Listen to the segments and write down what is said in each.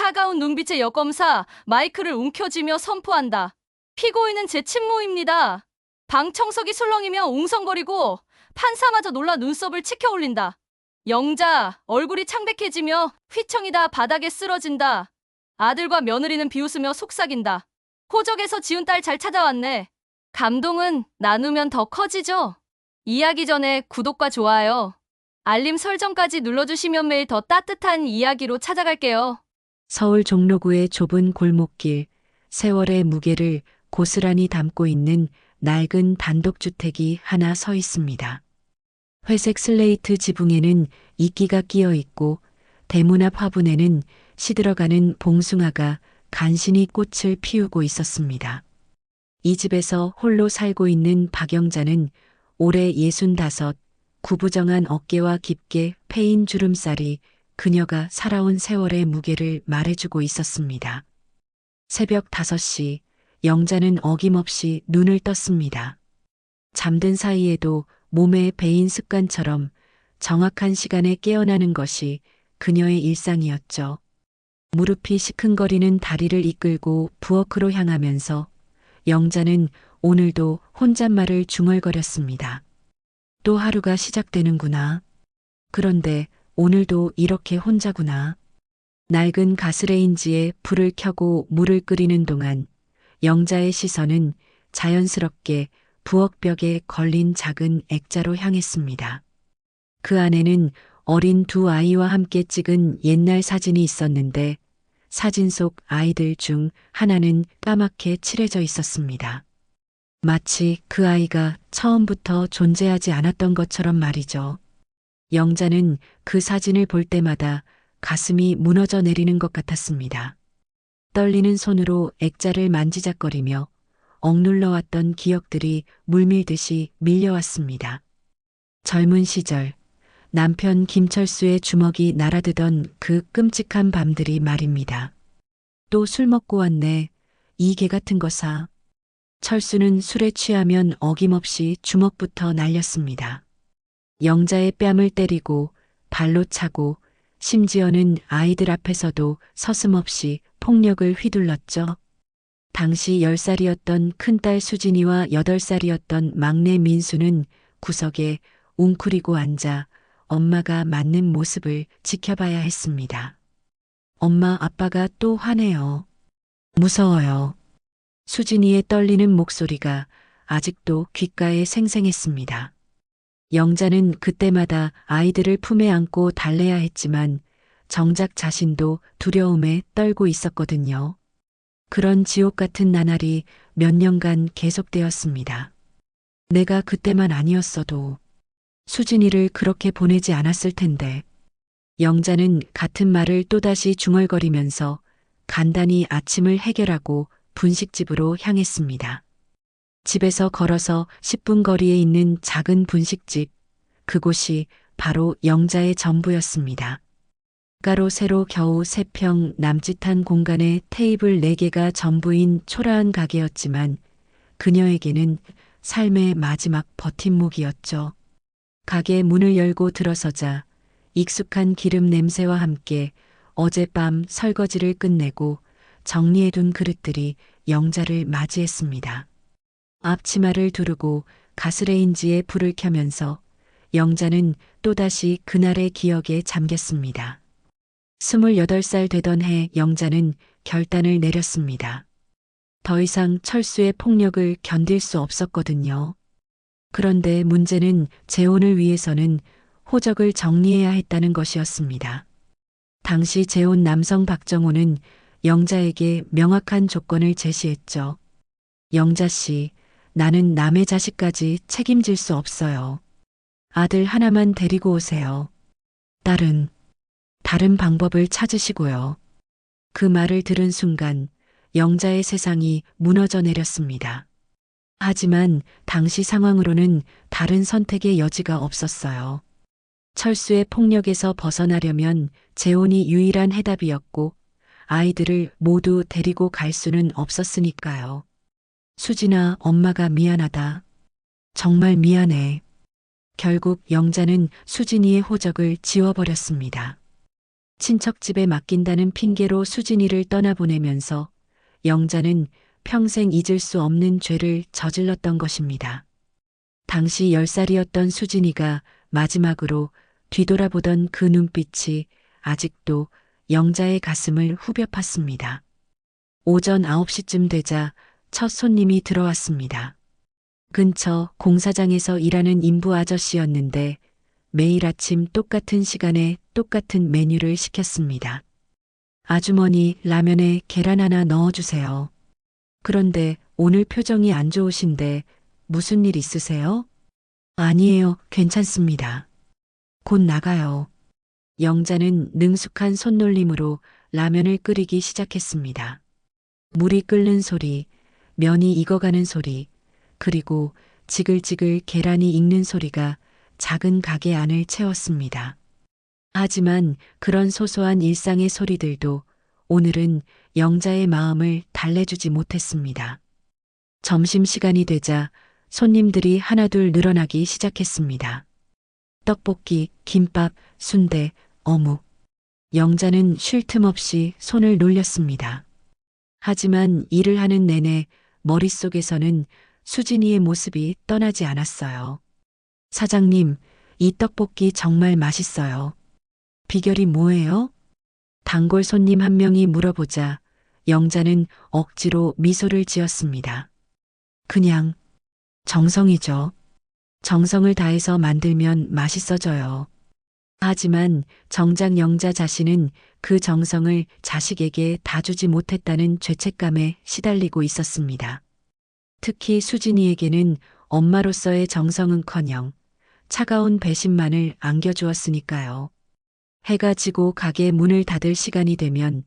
차가운 눈빛의 여검사 마이크를 움켜쥐며 선포한다. 피고인은 제 친모입니다. 방청석이 술렁이며 웅성거리고 판사마저 놀라 눈썹을 치켜 올린다. 영자 얼굴이 창백해지며 휘청이다 바닥에 쓰러진다. 아들과 며느리는 비웃으며 속삭인다. 호적에서 지운 딸 잘 찾아왔네. 감동은 나누면 더 커지죠? 이야기 전에 구독과 좋아요, 알림 설정까지 눌러주시면 매일 더 따뜻한 이야기로 찾아갈게요. 서울 종로구의 좁은 골목길, 세월의 무게를 고스란히 담고 있는 낡은 단독주택이 하나 서 있습니다. 회색 슬레이트 지붕에는 이끼가 끼어 있고 대문 앞 화분에는 시들어가는 봉숭아가 간신히 꽃을 피우고 있었습니다. 이 집에서 홀로 살고 있는 박영자는 올해 65, 구부정한 어깨와 깊게 패인 주름살이 그녀가 살아온 세월의 무게를 말해주고 있었습니다. 새벽 5시, 영자는 어김없이 눈을 떴습니다. 잠든 사이에도 몸에 배인 습관처럼 정확한 시간에 깨어나는 것이 그녀의 일상이었죠. 무릎이 시큰거리는 다리를 이끌고 부엌으로 향하면서 영자는 오늘도 혼잣말을 중얼거렸습니다. 또 하루가 시작되는구나. 그런데 오늘도 이렇게 혼자구나. 낡은 가스레인지에 불을 켜고 물을 끓이는 동안 영자의 시선은 자연스럽게 부엌벽에 걸린 작은 액자로 향했습니다. 그 안에는 어린 두 아이와 함께 찍은 옛날 사진이 있었는데 사진 속 아이들 중 하나는 까맣게 칠해져 있었습니다. 마치 그 아이가 처음부터 존재하지 않았던 것처럼 말이죠. 영자는 그 사진을 볼 때마다 가슴이 무너져 내리는 것 같았습니다. 떨리는 손으로 액자를 만지작거리며 억눌러왔던 기억들이 물밀듯이 밀려왔습니다. 젊은 시절 남편 김철수의 주먹이 날아드던 그 끔찍한 밤들이 말입니다. 또 술 먹고 왔네. 이 개 같은 거사. 철수는 술에 취하면 어김없이 주먹부터 날렸습니다. 영자의 뺨을 때리고 발로 차고 심지어는 아이들 앞에서도 서슴없이 폭력을 휘둘렀죠. 당시 10살이었던 큰딸 수진이와 8살이었던 막내 민수는 구석에 웅크리고 앉아 엄마가 맞는 모습을 지켜봐야 했습니다. 엄마, 아빠가 또 화내요. 무서워요. 수진이의 떨리는 목소리가 아직도 귓가에 생생했습니다. 영자는 그때마다 아이들을 품에 안고 달래야 했지만 정작 자신도 두려움에 떨고 있었거든요. 그런 지옥 같은 나날이 몇 년간 계속되었습니다. 내가 그때만 아니었어도 수진이를 그렇게 보내지 않았을 텐데. 영자는 같은 말을 또다시 중얼거리면서 간단히 아침을 해결하고 분식집으로 향했습니다. 집에서 걸어서 10분 거리에 있는 작은 분식집, 그곳이 바로 영자의 전부였습니다. 가로 세로 겨우 3평 남짓한 공간에 테이블 4개가 전부인 초라한 가게였지만 그녀에게는 삶의 마지막 버팀목이었죠. 가게 문을 열고 들어서자 익숙한 기름 냄새와 함께 어젯밤 설거지를 끝내고 정리해둔 그릇들이 영자를 맞이했습니다. 앞치마를 두르고 가스레인지에 불을 켜면서 영자는 또다시 그날의 기억에 잠겼습니다. 28살 되던 해 영자는 결단을 내렸습니다. 더 이상 철수의 폭력을 견딜 수 없었거든요. 그런데 문제는 재혼을 위해서는 호적을 정리해야 했다는 것이었습니다. 당시 재혼 남성 박정호는 영자에게 명확한 조건을 제시했죠. 영자 씨, 나는 남의 자식까지 책임질 수 없어요. 아들 하나만 데리고 오세요. 딸은 다른 방법을 찾으시고요. 그 말을 들은 순간 영자의 세상이 무너져 내렸습니다. 하지만 당시 상황으로는 다른 선택의 여지가 없었어요. 철수의 폭력에서 벗어나려면 재혼이 유일한 해답이었고 아이들을 모두 데리고 갈 수는 없었으니까요. 수진아, 엄마가 미안하다. 정말 미안해. 결국 영자는 수진이의 호적을 지워버렸습니다. 친척집에 맡긴다는 핑계로 수진이를 떠나보내면서 영자는 평생 잊을 수 없는 죄를 저질렀던 것입니다. 당시 10살이었던 수진이가 마지막으로 뒤돌아보던 그 눈빛이 아직도 영자의 가슴을 후벼 팠습니다. 오전 9시쯤 되자 첫 손님이 들어왔습니다. 근처 공사장에서 일하는 인부 아저씨였는데 매일 아침 똑같은 시간에 똑같은 메뉴를 시켰습니다. 아주머니, 라면에 계란 하나 넣어주세요. 그런데 오늘 표정이 안 좋으신데 무슨 일 있으세요? 아니에요, 괜찮습니다. 곧 나가요. 영자는 능숙한 손놀림으로 라면을 끓이기 시작했습니다. 물이 끓는 소리, 면이 익어가는 소리, 그리고 지글지글 계란이 익는 소리가 작은 가게 안을 채웠습니다. 하지만 그런 소소한 일상의 소리들도 오늘은 영자의 마음을 달래주지 못했습니다. 점심시간이 되자 손님들이 하나둘 늘어나기 시작했습니다. 떡볶이, 김밥, 순대, 어묵. 영자는 쉴 틈 없이 손을 놀렸습니다. 하지만 일을 하는 내내 머릿속에서는 수진이의 모습이 떠나지 않았어요. 사장님, 이 떡볶이 정말 맛있어요. 비결이 뭐예요? 단골 손님 한 명이 물어보자 영자는 억지로 미소를 지었습니다. 그냥 정성이죠. 정성을 다해서 만들면 맛있어져요. 하지만 정작 영자 자신은 그 정성을 자식에게 다 주지 못했다는 죄책감에 시달리고 있었습니다. 특히 수진이에게는 엄마로서의 정성은커녕 차가운 배신만을 안겨주었으니까요. 해가 지고 가게 문을 닫을 시간이 되면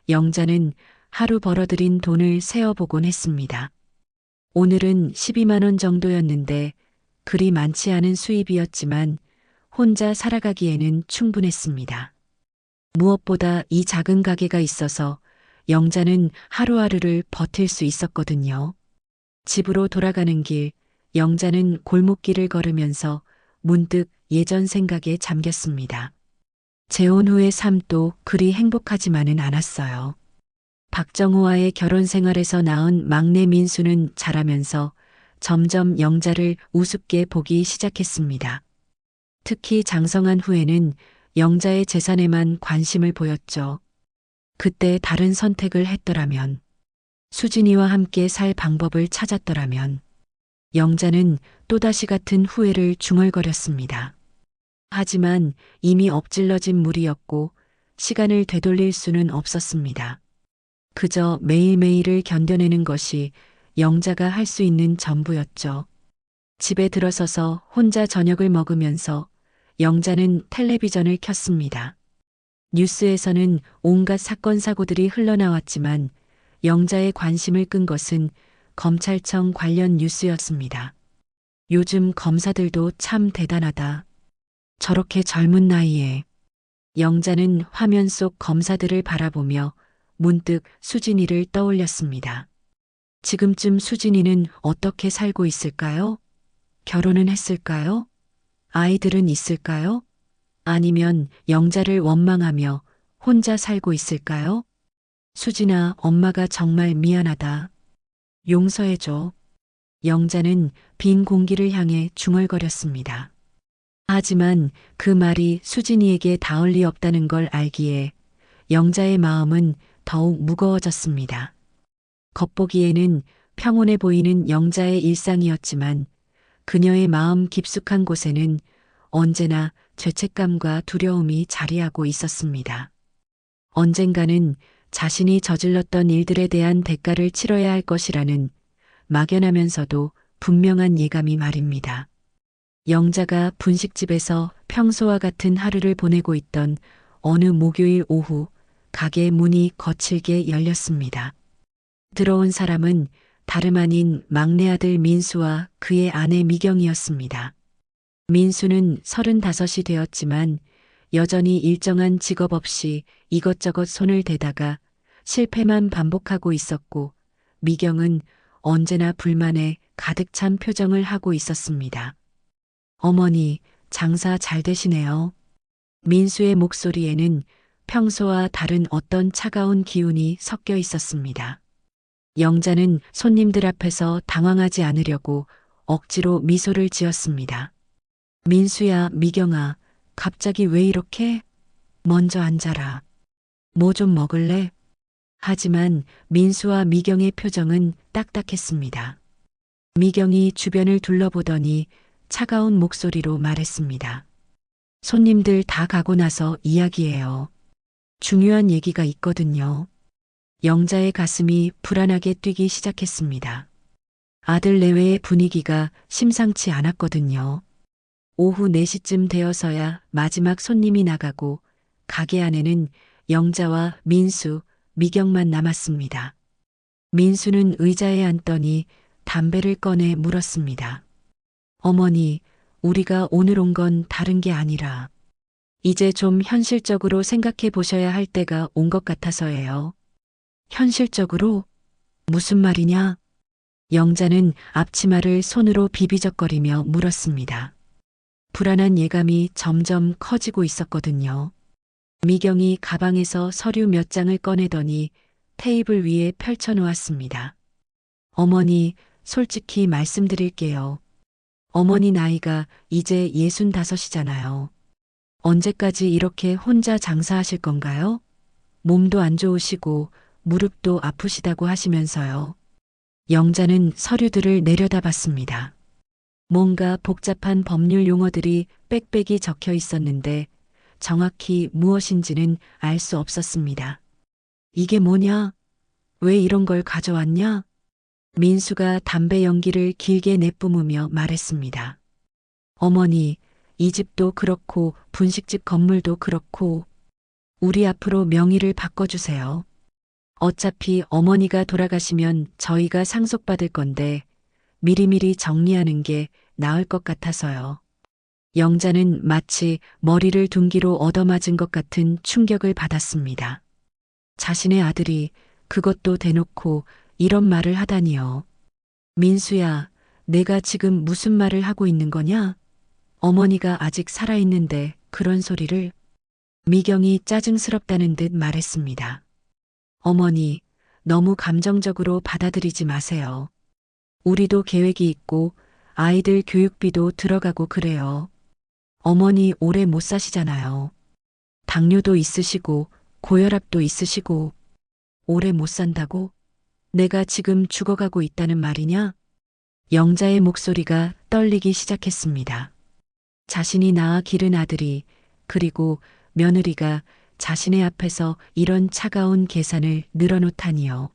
영자는 하루 벌어들인 돈을 세어보곤 했습니다. 오늘은 12만 원 정도였는데 그리 많지 않은 수입이었지만 혼자 살아가기에는 충분했습니다. 무엇보다 이 작은 가게가 있어서 영자는 하루하루를 버틸 수 있었거든요. 집으로 돌아가는 길, 영자는 골목길을 걸으면서 문득 예전 생각에 잠겼습니다. 재혼 후의 삶도 그리 행복하지만은 않았어요. 박정호와의 결혼 생활에서 낳은 막내 민수는 자라면서 점점 영자를 우습게 보기 시작했습니다. 특히 장성한 후에는 영자의 재산에만 관심을 보였죠. 그때 다른 선택을 했더라면, 수진이와 함께 살 방법을 찾았더라면, 영자는 또다시 같은 후회를 중얼거렸습니다. 하지만 이미 엎질러진 물이었고 시간을 되돌릴 수는 없었습니다. 그저 매일매일을 견뎌내는 것이 영자가 할 수 있는 전부였죠. 집에 들어서서 혼자 저녁을 먹으면서 영자는 텔레비전을 켰습니다. 뉴스에서는 온갖 사건 사고들이 흘러나왔지만 영자의 관심을 끈 것은 검찰청 관련 뉴스였습니다. 요즘 검사들도 참 대단하다. 저렇게 젊은 나이에. 영자는 화면 속 검사들을 바라보며 문득 수진이를 떠올렸습니다. 지금쯤 수진이는 어떻게 살고 있을까요? 결혼은 했을까요? 아이들은 있을까요? 아니면 영자를 원망하며 혼자 살고 있을까요? 수진아, 엄마가 정말 미안하다. 용서해줘. 영자는 빈 공기를 향해 중얼거렸습니다. 하지만 그 말이 수진이에게 닿을 리 없다는 걸 알기에 영자의 마음은 더욱 무거워졌습니다. 겉보기에는 평온해 보이는 영자의 일상이었지만 그녀의 마음 깊숙한 곳에는 언제나 죄책감과 두려움이 자리하고 있었습니다. 언젠가는 자신이 저질렀던 일들에 대한 대가를 치러야 할 것이라는 막연하면서도 분명한 예감이 말입니다. 영자가 분식집에서 평소와 같은 하루를 보내고 있던 어느 목요일 오후 가게 문이 거칠게 열렸습니다. 들어온 사람은 다름 아닌 막내 아들 민수와 그의 아내 미경이었습니다. 민수는 35이 되었지만 여전히 일정한 직업 없이 이것저것 손을 대다가 실패만 반복하고 있었고 미경은 언제나 불만에 가득 찬 표정을 하고 있었습니다. 어머니, 장사 잘 되시네요. 민수의 목소리에는 평소와 다른 어떤 차가운 기운이 섞여 있었습니다. 영자는 손님들 앞에서 당황하지 않으려고 억지로 미소를 지었습니다. 민수야, 미경아, 갑자기 왜 이렇게? 먼저 앉아라. 뭐 좀 먹을래? 하지만 민수와 미경의 표정은 딱딱했습니다. 미경이 주변을 둘러보더니 차가운 목소리로 말했습니다. 손님들 다 가고 나서 이야기해요. 중요한 얘기가 있거든요. 영자의 가슴이 불안하게 뛰기 시작했습니다. 아들 내외의 분위기가 심상치 않았거든요. 오후 4시쯤 되어서야 마지막 손님이 나가고 가게 안에는 영자와 민수, 미경만 남았습니다. 민수는 의자에 앉더니 담배를 꺼내 물었습니다. 어머니, 우리가 오늘 온 건 다른 게 아니라 이제 좀 현실적으로 생각해 보셔야 할 때가 온 것 같아서예요. 현실적으로? 무슨 말이냐? 영자는 앞치마를 손으로 비비적거리며 물었습니다. 불안한 예감이 점점 커지고 있었거든요. 미경이 가방에서 서류 몇 장을 꺼내더니 테이블 위에 펼쳐놓았습니다. 어머니, 솔직히 말씀드릴게요. 어머니 나이가 이제 65이잖아요. 언제까지 이렇게 혼자 장사하실 건가요? 몸도 안 좋으시고 무릎도 아프시다고 하시면서요. 영자는 서류들을 내려다봤습니다. 뭔가 복잡한 법률 용어들이 빽빽이 적혀 있었는데 정확히 무엇인지는 알 수 없었습니다. 이게 뭐냐? 왜 이런 걸 가져왔냐? 민수가 담배 연기를 길게 내뿜으며 말했습니다. 어머니, 이 집도 그렇고 분식집 건물도 그렇고 우리 앞으로 명의를 바꿔주세요. 어차피 어머니가 돌아가시면 저희가 상속받을 건데 미리미리 정리하는 게 나을 것 같아서요. 영자는 마치 머리를 둔기로 얻어맞은 것 같은 충격을 받았습니다. 자신의 아들이 그것도 대놓고 이런 말을 하다니요. 민수야, 내가 지금 무슨 말을 하고 있는 거냐? 어머니가 아직 살아있는데 그런 소리를. 미경이 짜증스럽다는 듯 말했습니다. 어머니, 너무 감정적으로 받아들이지 마세요. 우리도 계획이 있고 아이들 교육비도 들어가고 그래요. 어머니 오래 못 사시잖아요. 당뇨도 있으시고 고혈압도 있으시고 오래 못 산다고? 내가 지금 죽어가고 있다는 말이냐? 영자의 목소리가 떨리기 시작했습니다. 자신이 낳아 기른 아들이 그리고 며느리가 자신의 앞에서 이런 차가운 계산을 늘어놓다니요.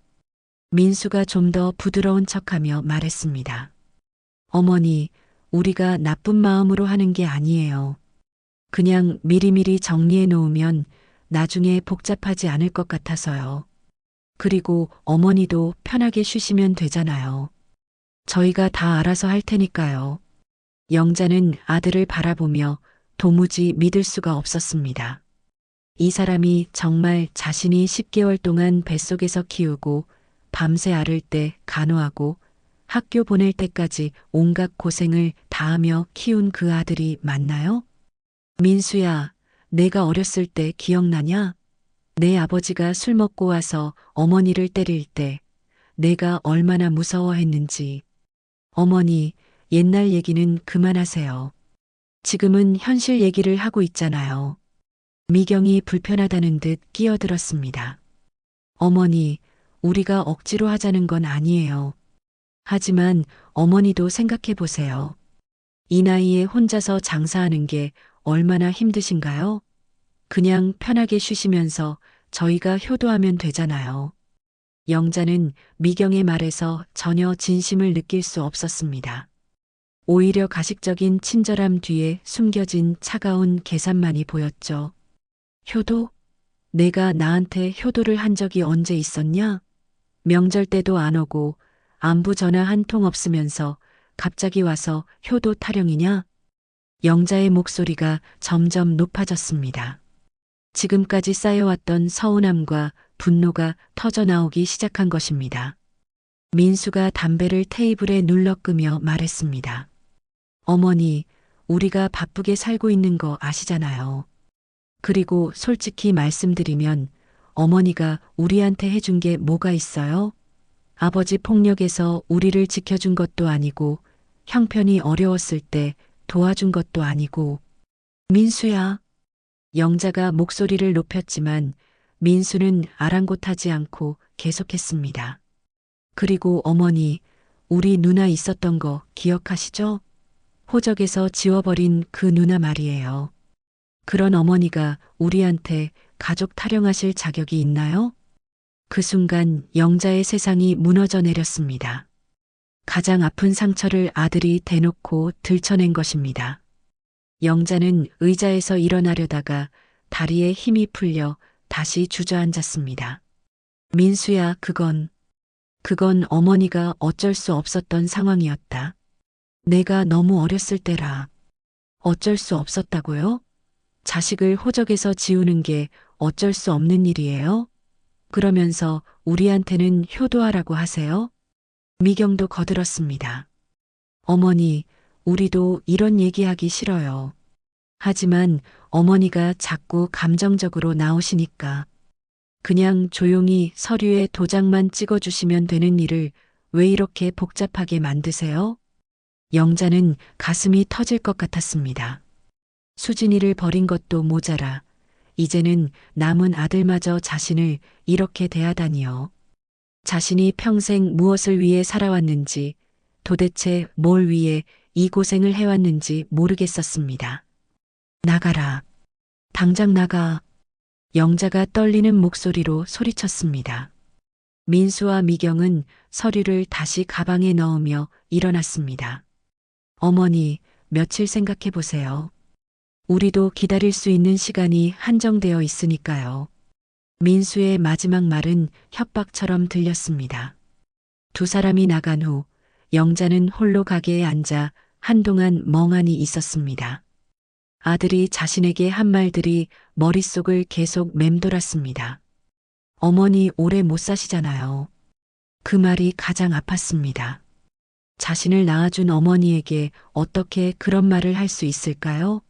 민수가 좀 더 부드러운 척하며 말했습니다. 어머니, 우리가 나쁜 마음으로 하는 게 아니에요. 그냥 미리미리 정리해 놓으면 나중에 복잡하지 않을 것 같아서요. 그리고 어머니도 편하게 쉬시면 되잖아요. 저희가 다 알아서 할 테니까요. 영자는 아들을 바라보며 도무지 믿을 수가 없었습니다. 이 사람이 정말 자신이 10개월 동안 뱃속에서 키우고 밤새 앓을 때 간호하고 학교 보낼 때까지 온갖 고생을 다하며 키운 그 아들이 맞나요? 민수야, 내가 어렸을 때 기억나냐? 내 아버지가 술 먹고 와서 어머니를 때릴 때 내가 얼마나 무서워했는지. 어머니, 옛날 얘기는 그만하세요. 지금은 현실 얘기를 하고 있잖아요. 미경이 불편하다는 듯 끼어들었습니다. 어머니, 우리가 억지로 하자는 건 아니에요. 하지만 어머니도 생각해 보세요. 이 나이에 혼자서 장사하는 게 얼마나 힘드신가요? 그냥 편하게 쉬시면서 저희가 효도하면 되잖아요. 영자는 미경의 말에서 전혀 진심을 느낄 수 없었습니다. 오히려 가식적인 친절함 뒤에 숨겨진 차가운 계산만이 보였죠. 효도? 내가 나한테 효도를 한 적이 언제 있었냐? 명절 때도 안 오고 안부 전화 한 통 없으면서 갑자기 와서 효도 타령이냐? 영자의 목소리가 점점 높아졌습니다. 지금까지 쌓여왔던 서운함과 분노가 터져나오기 시작한 것입니다. 민수가 담배를 테이블에 눌러 끄며 말했습니다. 어머니, 우리가 바쁘게 살고 있는 거 아시잖아요. 그리고 솔직히 말씀드리면 어머니가 우리한테 해준 게 뭐가 있어요? 아버지 폭력에서 우리를 지켜준 것도 아니고 형편이 어려웠을 때 도와준 것도 아니고. 민수야. 영자가 목소리를 높였지만 민수는 아랑곳하지 않고 계속했습니다. 그리고 어머니, 우리 누나 있었던 거 기억하시죠? 호적에서 지워버린 그 누나 말이에요. 그런 어머니가 우리한테 가족 타령하실 자격이 있나요? 그 순간 영자의 세상이 무너져 내렸습니다. 가장 아픈 상처를 아들이 대놓고 들춰낸 것입니다. 영자는 의자에서 일어나려다가 다리에 힘이 풀려 다시 주저앉았습니다. 민수야, 그건 어머니가 어쩔 수 없었던 상황이었다. 내가 너무 어렸을 때라. 어쩔 수 없었다고요? 자식을 호적에서 지우는 게 어쩔 수 없는 일이에요? 그러면서 우리한테는 효도하라고 하세요? 미경도 거들었습니다. 어머니, 우리도 이런 얘기하기 싫어요. 하지만 어머니가 자꾸 감정적으로 나오시니까 그냥 조용히 서류에 도장만 찍어주시면 되는 일을 왜 이렇게 복잡하게 만드세요? 영자는 가슴이 터질 것 같았습니다. 수진이를 버린 것도 모자라 이제는 남은 아들마저 자신을 이렇게 대하다니요. 자신이 평생 무엇을 위해 살아왔는지, 도대체 뭘 위해 이 고생을 해왔는지 모르겠었습니다. 나가라. 당장 나가. 영자가 떨리는 목소리로 소리쳤습니다. 민수와 미경은 서류를 다시 가방에 넣으며 일어났습니다. 어머니, 며칠 생각해 보세요. 우리도 기다릴 수 있는 시간이 한정되어 있으니까요. 민수의 마지막 말은 협박처럼 들렸습니다. 두 사람이 나간 후 영자는 홀로 가게에 앉아 한동안 멍하니 있었습니다. 아들이 자신에게 한 말들이 머릿속을 계속 맴돌았습니다. 어머니 오래 못 사시잖아요. 그 말이 가장 아팠습니다. 자신을 낳아준 어머니에게 어떻게 그런 말을 할 수 있을까요?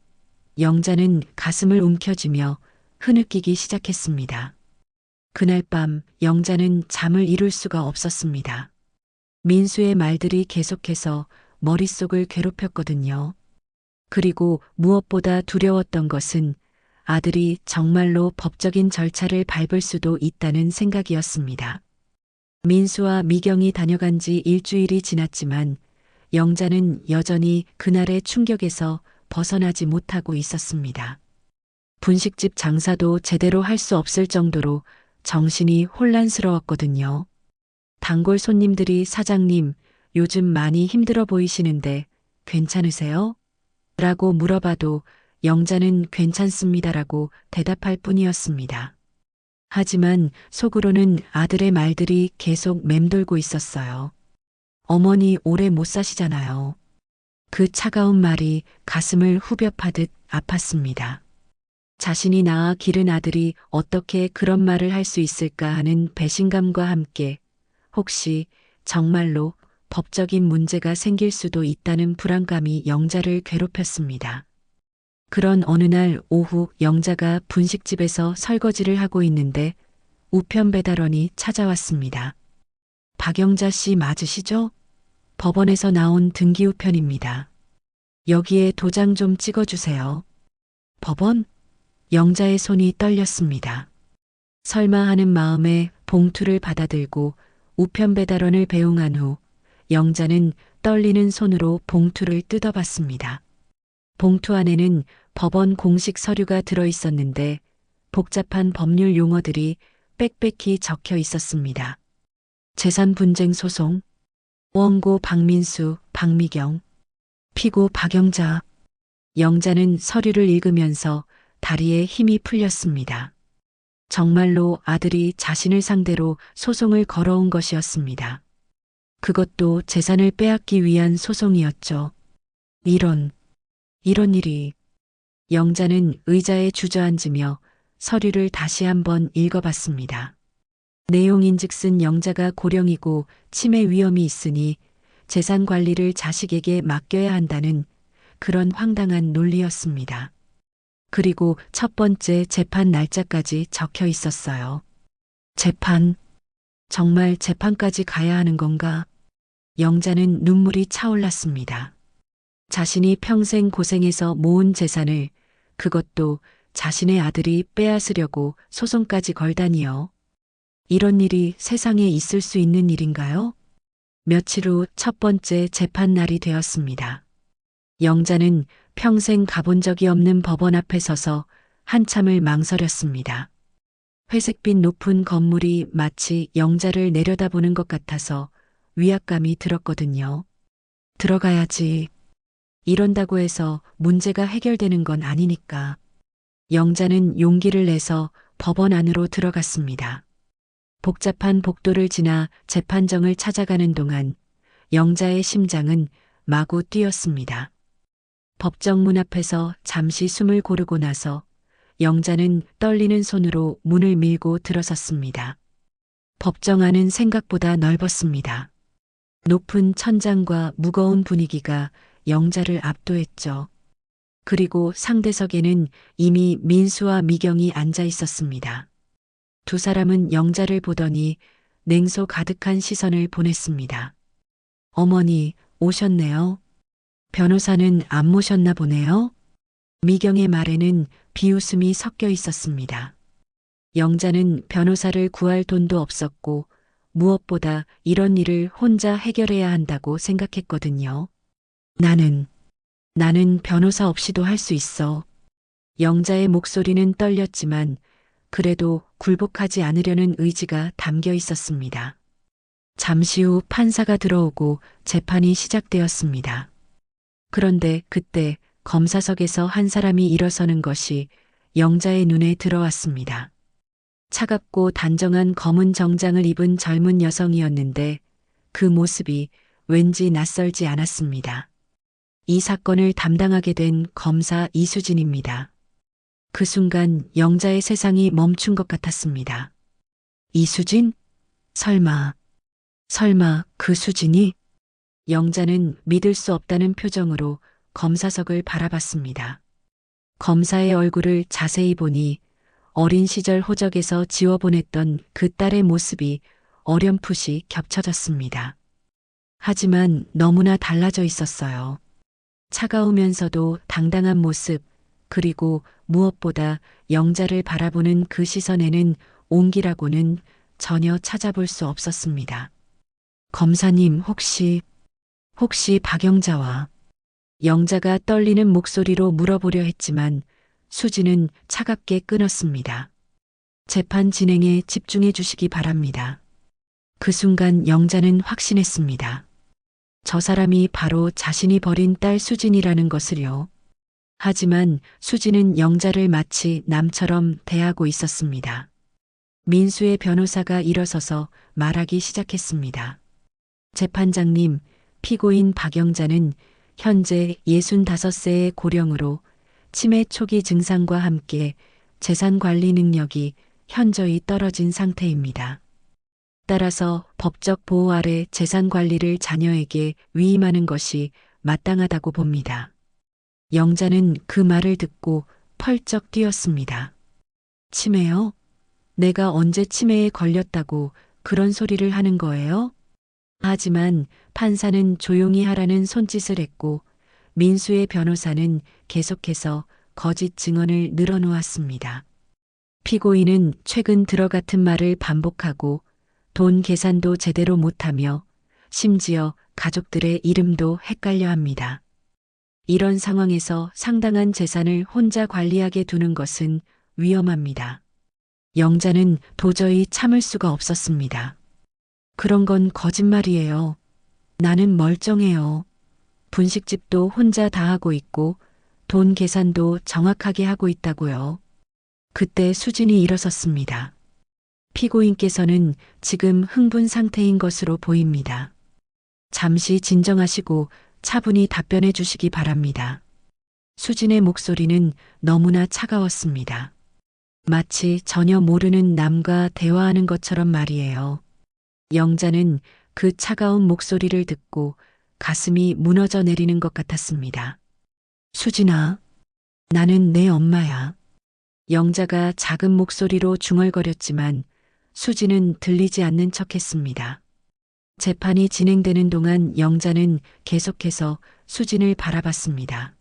영자는 가슴을 움켜쥐며 흐느끼기 시작했습니다. 그날 밤 영자는 잠을 이룰 수가 없었습니다. 민수의 말들이 계속해서 머릿속을 괴롭혔거든요. 그리고 무엇보다 두려웠던 것은 아들이 정말로 법적인 절차를 밟을 수도 있다는 생각이었습니다. 민수와 미경이 다녀간 지 일주일이 지났지만 영자는 여전히 그날의 충격에서 벗어나지 못하고 있었습니다. 분식집 장사도 제대로 할 수 없을 정도로 정신이 혼란스러웠거든요. 단골 손님들이 사장님, 요즘 많이 힘들어 보이시는데 괜찮으세요? 라고 물어봐도 영자는 괜찮습니다라고 대답할 뿐이었습니다. 하지만 속으로는 아들의 말들이 계속 맴돌고 있었어요. 어머니 오래 못 사시잖아요. 그 차가운 말이 가슴을 후벼 파듯 아팠습니다. 자신이 낳아 기른 아들이 어떻게 그런 말을 할 수 있을까 하는 배신감과 함께 혹시 정말로 법적인 문제가 생길 수도 있다는 불안감이 영자를 괴롭혔습니다. 그런 어느 날 오후 영자가 분식집에서 설거지를 하고 있는데 우편 배달원이 찾아왔습니다. 박영자 씨 맞으시죠? 법원에서 나온 등기우편입니다. 여기에 도장 좀 찍어주세요. 법원? 영자의 손이 떨렸습니다. 설마 하는 마음에 봉투를 받아들고 우편 배달원을 배웅한 후 영자는 떨리는 손으로 봉투를 뜯어봤습니다. 봉투 안에는 법원 공식 서류가 들어 있었는데 복잡한 법률 용어들이 빽빽히 적혀 있었습니다. 재산 분쟁 소송, 원고 박민수, 박미경, 피고 박영자. 영자는 서류를 읽으면서 다리에 힘이 풀렸습니다. 정말로 아들이 자신을 상대로 소송을 걸어온 것이었습니다. 그것도 재산을 빼앗기 위한 소송이었죠. 이런 일이. 영자는 의자에 주저앉으며 서류를 다시 한번 읽어봤습니다. 내용인즉슨 영자가 고령이고 치매 위험이 있으니 재산 관리를 자식에게 맡겨야 한다는 그런 황당한 논리였습니다. 그리고 첫 번째 재판 날짜까지 적혀 있었어요. 재판, 정말 재판까지 가야 하는 건가? 영자는 눈물이 차올랐습니다. 자신이 평생 고생해서 모은 재산을, 그것도 자신의 아들이 빼앗으려고 소송까지 걸다니요. 이런 일이 세상에 있을 수 있는 일인가요? 며칠 후 첫 번째 재판 날이 되었습니다. 영자는 평생 가본 적이 없는 법원 앞에 서서 한참을 망설였습니다. 회색빛 높은 건물이 마치 영자를 내려다보는 것 같아서 위압감이 들었거든요. 들어가야지. 이런다고 해서 문제가 해결되는 건 아니니까. 영자는 용기를 내서 법원 안으로 들어갔습니다. 복잡한 복도를 지나 재판정을 찾아가는 동안 영자의 심장은 마구 뛰었습니다. 법정 문 앞에서 잠시 숨을 고르고 나서 영자는 떨리는 손으로 문을 밀고 들어섰습니다. 법정 안은 생각보다 넓었습니다. 높은 천장과 무거운 분위기가 영자를 압도했죠. 그리고 상대석에는 이미 민수와 미경이 앉아 있었습니다. 두 사람은 영자를 보더니 냉소 가득한 시선을 보냈습니다. 어머니, 오셨네요. 변호사는 안 모셨나 보네요. 미경의 말에는 비웃음이 섞여 있었습니다. 영자는 변호사를 구할 돈도 없었고 무엇보다 이런 일을 혼자 해결해야 한다고 생각했거든요. 나는 변호사 없이도 할 수 있어. 영자의 목소리는 떨렸지만 그래도 굴복하지 않으려는 의지가 담겨 있었습니다. 잠시 후 판사가 들어오고 재판이 시작되었습니다. 그런데 그때 검사석에서 한 사람이 일어서는 것이 영자의 눈에 들어왔습니다. 차갑고 단정한 검은 정장을 입은 젊은 여성이었는데 그 모습이 왠지 낯설지 않았습니다. 이 사건을 담당하게 된 검사 이수진입니다. 그 순간 영자의 세상이 멈춘 것 같았습니다. 이수진? 설마 그 수진이? 영자는 믿을 수 없다는 표정으로 검사석을 바라봤습니다. 검사의 얼굴을 자세히 보니 어린 시절 호적에서 지워보냈던 그 딸의 모습이 어렴풋이 겹쳐졌습니다. 하지만 너무나 달라져 있었어요. 차가우면서도 당당한 모습, 그리고 무엇보다 영자를 바라보는 그 시선에는 온기라고는 전혀 찾아볼 수 없었습니다. 검사님, 혹시 박영자와? 영자가 떨리는 목소리로 물어보려 했지만 수지는 차갑게 끊었습니다. 재판 진행에 집중해 주시기 바랍니다. 그 순간 영자는 확신했습니다. 저 사람이 바로 자신이 버린 딸 수진이라는 것을요. 하지만 수진은 영자를 마치 남처럼 대하고 있었습니다. 민수의 변호사가 일어서서 말하기 시작했습니다. 재판장님, 피고인 박영자는 현재 65세의 고령으로 치매 초기 증상과 함께 재산 관리 능력이 현저히 떨어진 상태입니다. 따라서 법적 보호 아래 재산 관리를 자녀에게 위임하는 것이 마땅하다고 봅니다. 영자는 그 말을 듣고 펄쩍 뛰었습니다. 치매요? 내가 언제 치매에 걸렸다고 그런 소리를 하는 거예요? 하지만 판사는 조용히 하라는 손짓을 했고 민수의 변호사는 계속해서 거짓 증언을 늘어놓았습니다. 피고인은 최근 들어 같은 말을 반복하고 돈 계산도 제대로 못하며 심지어 가족들의 이름도 헷갈려 합니다. 이런 상황에서 상당한 재산을 혼자 관리하게 두는 것은 위험합니다. 영자는 도저히 참을 수가 없었습니다. 그런 건 거짓말이에요. 나는 멀쩡해요. 분식집도 혼자 다 하고 있고 돈 계산도 정확하게 하고 있다고요. 그때 수진이 일어섰습니다. 피고인께서는 지금 흥분 상태인 것으로 보입니다. 잠시 진정하시고 차분히 답변해 주시기 바랍니다. 수진의 목소리는 너무나 차가웠습니다. 마치 전혀 모르는 남과 대화하는 것처럼 말이에요. 영자는 그 차가운 목소리를 듣고 가슴이 무너져 내리는 것 같았습니다. 수진아, 나는 내 엄마야. 영자가 작은 목소리로 중얼거렸지만 수지는 들리지 않는 척했습니다. 재판이 진행되는 동안 영자는 계속해서 수진을 바라봤습니다.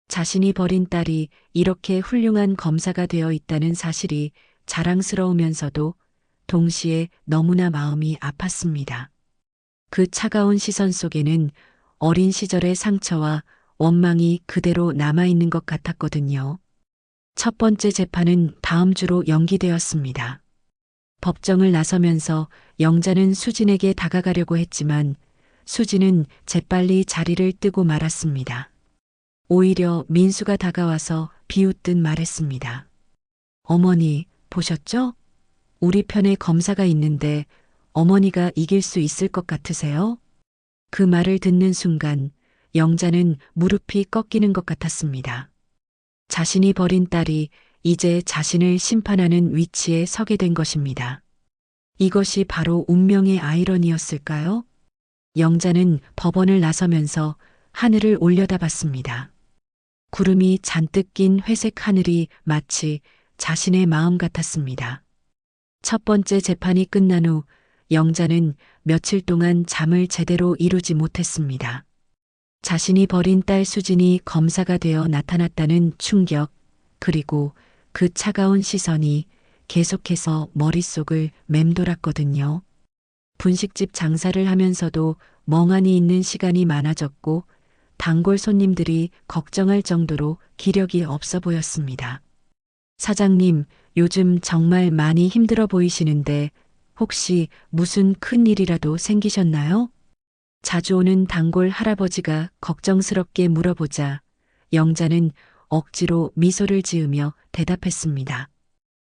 자신이 버린 딸이 이렇게 훌륭한 검사가 되어 있다는 사실이 자랑스러우면서도 동시에 너무나 마음이 아팠습니다. 그 차가운 시선 속에는 어린 시절의 상처와 원망이 그대로 남아있는 것 같았거든요. 첫 번째 재판은 다음 주로 연기되었습니다. 법정을 나서면서 영자는 수진에게 다가가려고 했지만 수진은 재빨리 자리를 뜨고 말았습니다. 오히려 민수가 다가와서 비웃듯 말했습니다. 어머니, 보셨죠? 우리 편에 검사가 있는데 어머니가 이길 수 있을 것 같으세요? 그 말을 듣는 순간 영자는 무릎이 꺾이는 것 같았습니다. 자신이 버린 딸이 이제 자신을 심판하는 위치에 서게 된 것입니다. 이것이 바로 운명의 아이러니였을까요? 영자는 법원을 나서면서 하늘을 올려다봤습니다. 구름이 잔뜩 낀 회색 하늘이 마치 자신의 마음 같았습니다. 첫 번째 재판이 끝난 후 영자는 며칠 동안 잠을 제대로 이루지 못했습니다. 자신이 버린 딸 수진이 검사가 되어 나타났다는 충격, 그리고 그 차가운 시선이 계속해서 머릿속을 맴돌았거든요. 분식집 장사를 하면서도 멍하니 있는 시간이 많아졌고 단골 손님들이 걱정할 정도로 기력이 없어 보였습니다. 사장님, 요즘 정말 많이 힘들어 보이시는데 혹시 무슨 큰일이라도 생기셨나요? 자주 오는 단골 할아버지가 걱정스럽게 물어보자 영자는 억지로 미소를 지으며 대답했습니다.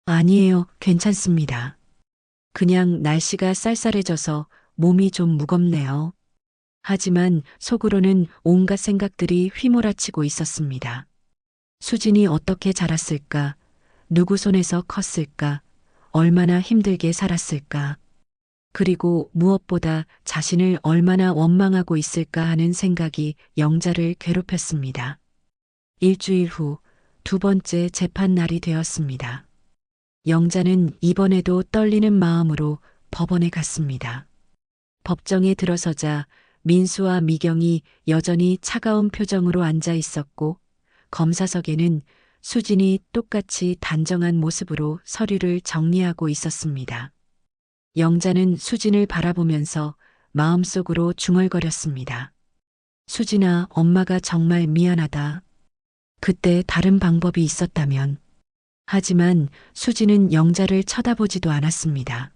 아니에요, 괜찮습니다. 그냥 날씨가 쌀쌀해져서 몸이 좀 무겁네요. 하지만 속으로는 온갖 생각들이 휘몰아치고 있었습니다. 수진이 어떻게 자랐을까? 누구 손에서 컸을까? 얼마나 힘들게 살았을까? 그리고 무엇보다 자신을 얼마나 원망하고 있을까 하는 생각이 영자를 괴롭혔습니다. 일주일 후 두 번째 재판 날이 되었습니다. 영자는 이번에도 떨리는 마음으로 법원에 갔습니다. 법정에 들어서자 민수와 미경이 여전히 차가운 표정으로 앉아 있었고 검사석에는 수진이 똑같이 단정한 모습으로 서류를 정리하고 있었습니다. 영자는 수진을 바라보면서 마음속으로 중얼거렸습니다. 수진아, 엄마가 정말 미안하다. 그때 다른 방법이 있었다면. 하지만 수진은 영자를 쳐다보지도 않았습니다.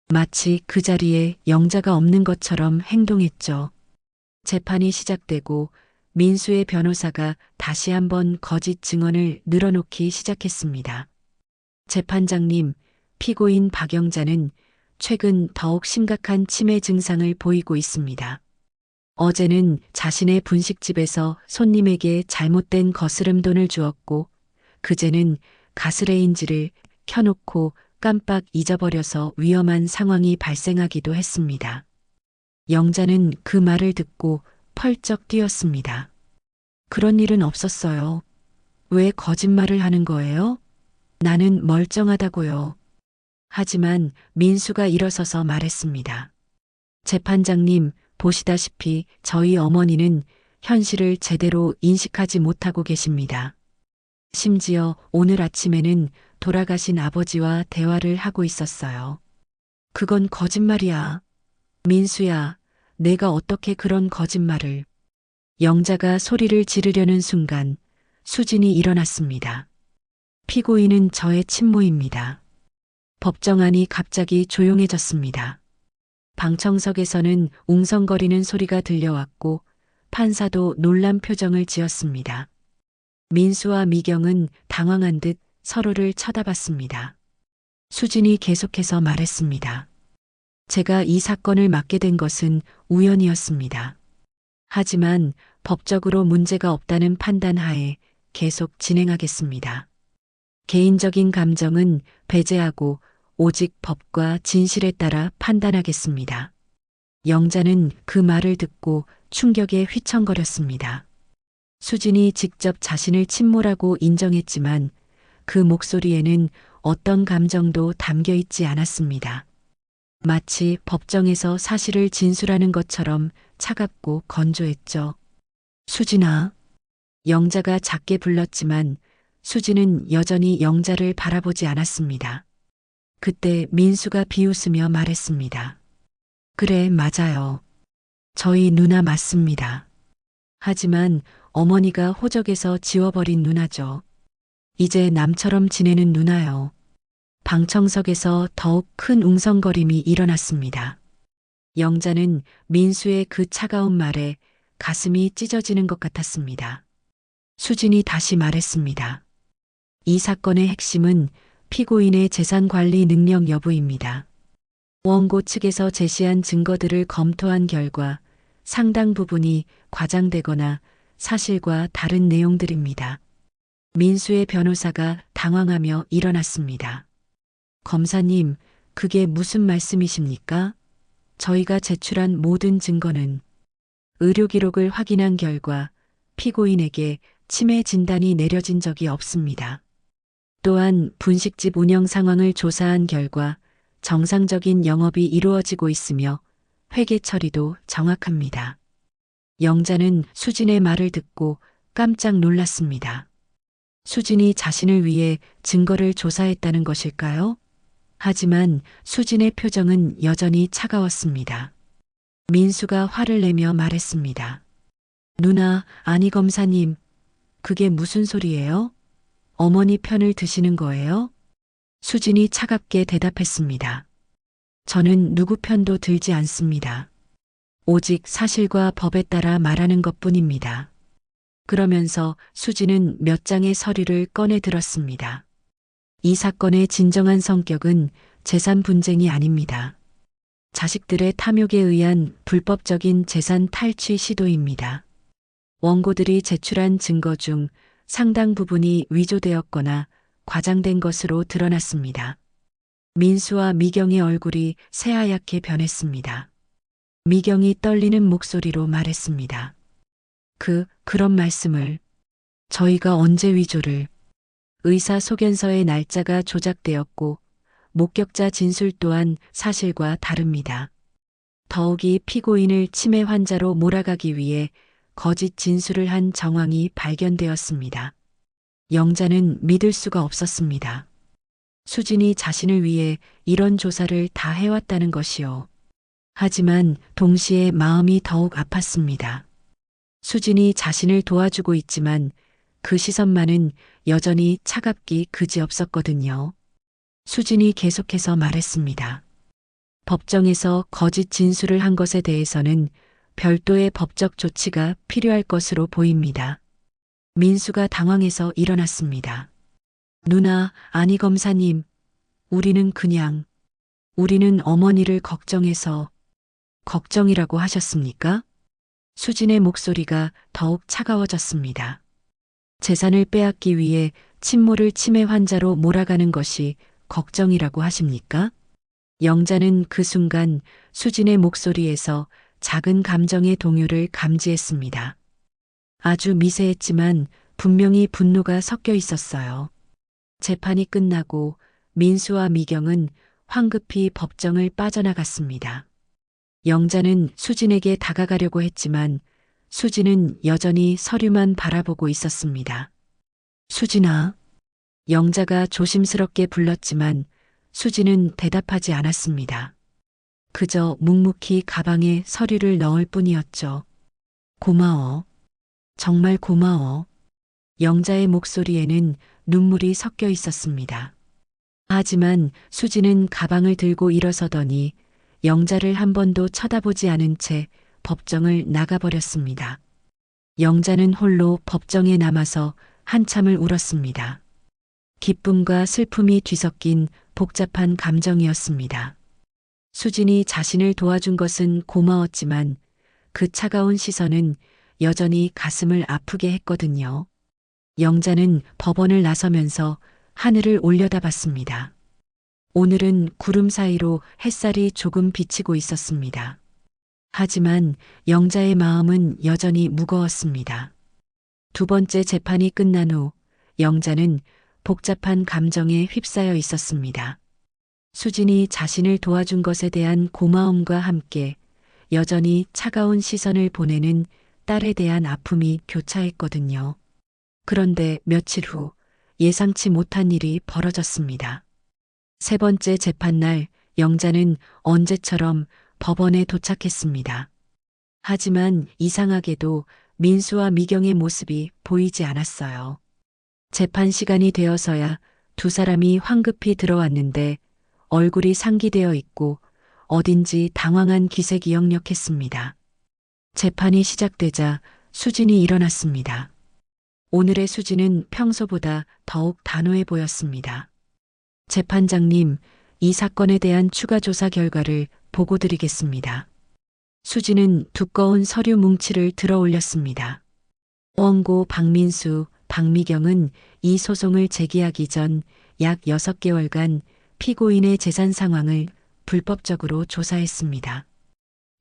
마치 그 자리에 영자가 없는 것처럼 행동했죠. 재판이 시작되고 민수의 변호사가 다시 한번 거짓 증언을 늘어놓기 시작했습니다. 재판장님, 피고인 박영자는 최근 더욱 심각한 치매 증상을 보이고 있습니다. 어제는 자신의 분식집에서 손님에게 잘못된 거스름돈을 주었고, 그제는 가스레인지를 켜놓고 깜빡 잊어버려서 위험한 상황이 발생하기도 했습니다. 영자는 그 말을 듣고 펄쩍 뛰었습니다. 그런 일은 없었어요. 왜 거짓말을 하는 거예요? 나는 멀쩡하다고요. 하지만 민수가 일어서서 말했습니다. 재판장님, 보시다시피 저희 어머니는 현실을 제대로 인식하지 못하고 계십니다. 심지어 오늘 아침에는 돌아가신 아버지와 대화를 하고 있었어요. 그건 거짓말이야. 민수야, 내가 어떻게 그런 거짓말을. 영자가 소리를 지르려는 순간 수진이 일어났습니다. 피고인은 저의 친모입니다. 법정 안이 갑자기 조용해졌습니다. 방청석에서는 웅성거리는 소리가 들려왔고 판사도 놀란 표정을 지었습니다. 민수와 미경은 당황한 듯 서로를 쳐다봤습니다. 수진이 계속해서 말했습니다. 제가 이 사건을 맡게 된 것은 우연이었습니다. 하지만 법적으로 문제가 없다는 판단 하에 계속 진행하겠습니다. 개인적인 감정은 배제하고 오직 법과 진실에 따라 판단하겠습니다. 영자는 그 말을 듣고 충격에 휘청거렸습니다. 수진이 직접 자신을 친모라고 인정했지만 그 목소리에는 어떤 감정도 담겨 있지 않았습니다. 마치 법정에서 사실을 진술하는 것처럼 차갑고 건조했죠. 수진아. 영자가 작게 불렀지만 수진은 여전히 영자를 바라보지 않았습니다. 그때 민수가 비웃으며 말했습니다. 그래, 맞아요. 저희 누나 맞습니다. 하지만 어머니가 호적에서 지워버린 누나죠. 이제 남처럼 지내는 누나요. 방청석에서 더욱 큰 웅성거림이 일어났습니다. 영자는 민수의 그 차가운 말에 가슴이 찢어지는 것 같았습니다. 수진이 다시 말했습니다. 이 사건의 핵심은 피고인의 재산 관리 능력 여부입니다. 원고 측에서 제시한 증거들을 검토한 결과 상당 부분이 과장되거나 사실과 다른 내용들입니다. 민수의 변호사가 당황하며 일어났습니다. 검사님, 그게 무슨 말씀이십니까? 저희가 제출한 모든 증거는 의료 기록을 확인한 결과 피고인에게 치매 진단이 내려진 적이 없습니다. 또한 분식집 운영 상황을 조사한 결과 정상적인 영업이 이루어지고 있으며 회계 처리도 정확합니다. 영자는 수진의 말을 듣고 깜짝 놀랐습니다. 수진이 자신을 위해 증거를 조사했다는 것일까요? 하지만 수진의 표정은 여전히 차가웠습니다. 민수가 화를 내며 말했습니다. 누나, 아니 검사님, 그게 무슨 소리예요? 어머니 편을 드시는 거예요? 수진이 차갑게 대답했습니다. 저는 누구 편도 들지 않습니다. 오직 사실과 법에 따라 말하는 것뿐입니다. 그러면서 수진은 몇 장의 서류를 꺼내 들었습니다. 이 사건의 진정한 성격은 재산 분쟁이 아닙니다. 자식들의 탐욕에 의한 불법적인 재산 탈취 시도입니다. 원고들이 제출한 증거 중 상당 부분이 위조되었거나 과장된 것으로 드러났습니다. 민수와 미경의 얼굴이 새하얗게 변했습니다. 미경이 떨리는 목소리로 말했습니다. 그런 말씀을 저희가 언제 위조를? 의사소견서의 날짜가 조작되었고 목격자 진술 또한 사실과 다릅니다. 더욱이 피고인을 치매 환자로 몰아가기 위해 거짓 진술을 한 정황이 발견되었습니다. 영자는 믿을 수가 없었습니다. 수진이 자신을 위해 이런 조사를 다 해왔다는 것이요. 하지만 동시에 마음이 더욱 아팠습니다. 수진이 자신을 도와주고 있지만 그 시선만은 여전히 차갑기 그지없었거든요. 수진이 계속해서 말했습니다. 법정에서 거짓 진술을 한 것에 대해서는 별도의 법적 조치가 필요할 것으로 보입니다. 민수가 당황해서 일어났습니다. 누나, 아니 검사님, 우리는 어머니를 걱정해서 걱정이라고 하셨습니까? 수진의 목소리가 더욱 차가워졌습니다. 재산을 빼앗기 위해 친모를 치매 환자로 몰아가는 것이 걱정이라고 하십니까? 영자는 그 순간 수진의 목소리에서 작은 감정의 동요를 감지했습니다. 아주 미세했지만 분명히 분노가 섞여 있었어요. 재판이 끝나고 민수와 미경은 황급히 법정을 빠져나갔습니다. 영자는 수진에게 다가가려고 했지만 수진은 여전히 서류만 바라보고 있었습니다. 수진아. 영자가 조심스럽게 불렀지만 수진은 대답하지 않았습니다. 그저 묵묵히 가방에 서류를 넣을 뿐이었죠. 고마워. 정말 고마워. 영자의 목소리에는 눈물이 섞여 있었습니다. 하지만 수진은 가방을 들고 일어서더니 영자를 한 번도 쳐다보지 않은 채 법정을 나가버렸습니다. 영자는 홀로 법정에 남아서 한참을 울었습니다. 기쁨과 슬픔이 뒤섞인 복잡한 감정이었습니다. 수진이 자신을 도와준 것은 고마웠지만 그 차가운 시선은 여전히 가슴을 아프게 했거든요. 영자는 법원을 나서면서 하늘을 올려다봤습니다. 오늘은 구름 사이로 햇살이 조금 비치고 있었습니다. 하지만 영자의 마음은 여전히 무거웠습니다. 두 번째 재판이 끝난 후 영자는 복잡한 감정에 휩싸여 있었습니다. 수진이 자신을 도와준 것에 대한 고마움과 함께 여전히 차가운 시선을 보내는 딸에 대한 아픔이 교차했거든요. 그런데 며칠 후 예상치 못한 일이 벌어졌습니다. 세 번째 재판날 영자는 언제처럼 법원에 도착했습니다. 하지만 이상하게도 민수와 미경의 모습이 보이지 않았어요. 재판 시간이 되어서야 두 사람이 황급히 들어왔는데 얼굴이 상기되어 있고 어딘지 당황한 기색이 역력했습니다. 재판이 시작되자 수진이 일어났습니다. 오늘의 수진은 평소보다 더욱 단호해 보였습니다. 재판장님, 이 사건에 대한 추가 조사 결과를 보고 드리겠습니다. 수진은 두꺼운 서류 뭉치를 들어 올렸습니다. 원고 박민수, 박미경은 이 소송을 제기하기 전 약 6개월간 피고인의 재산 상황을 불법적으로 조사했습니다.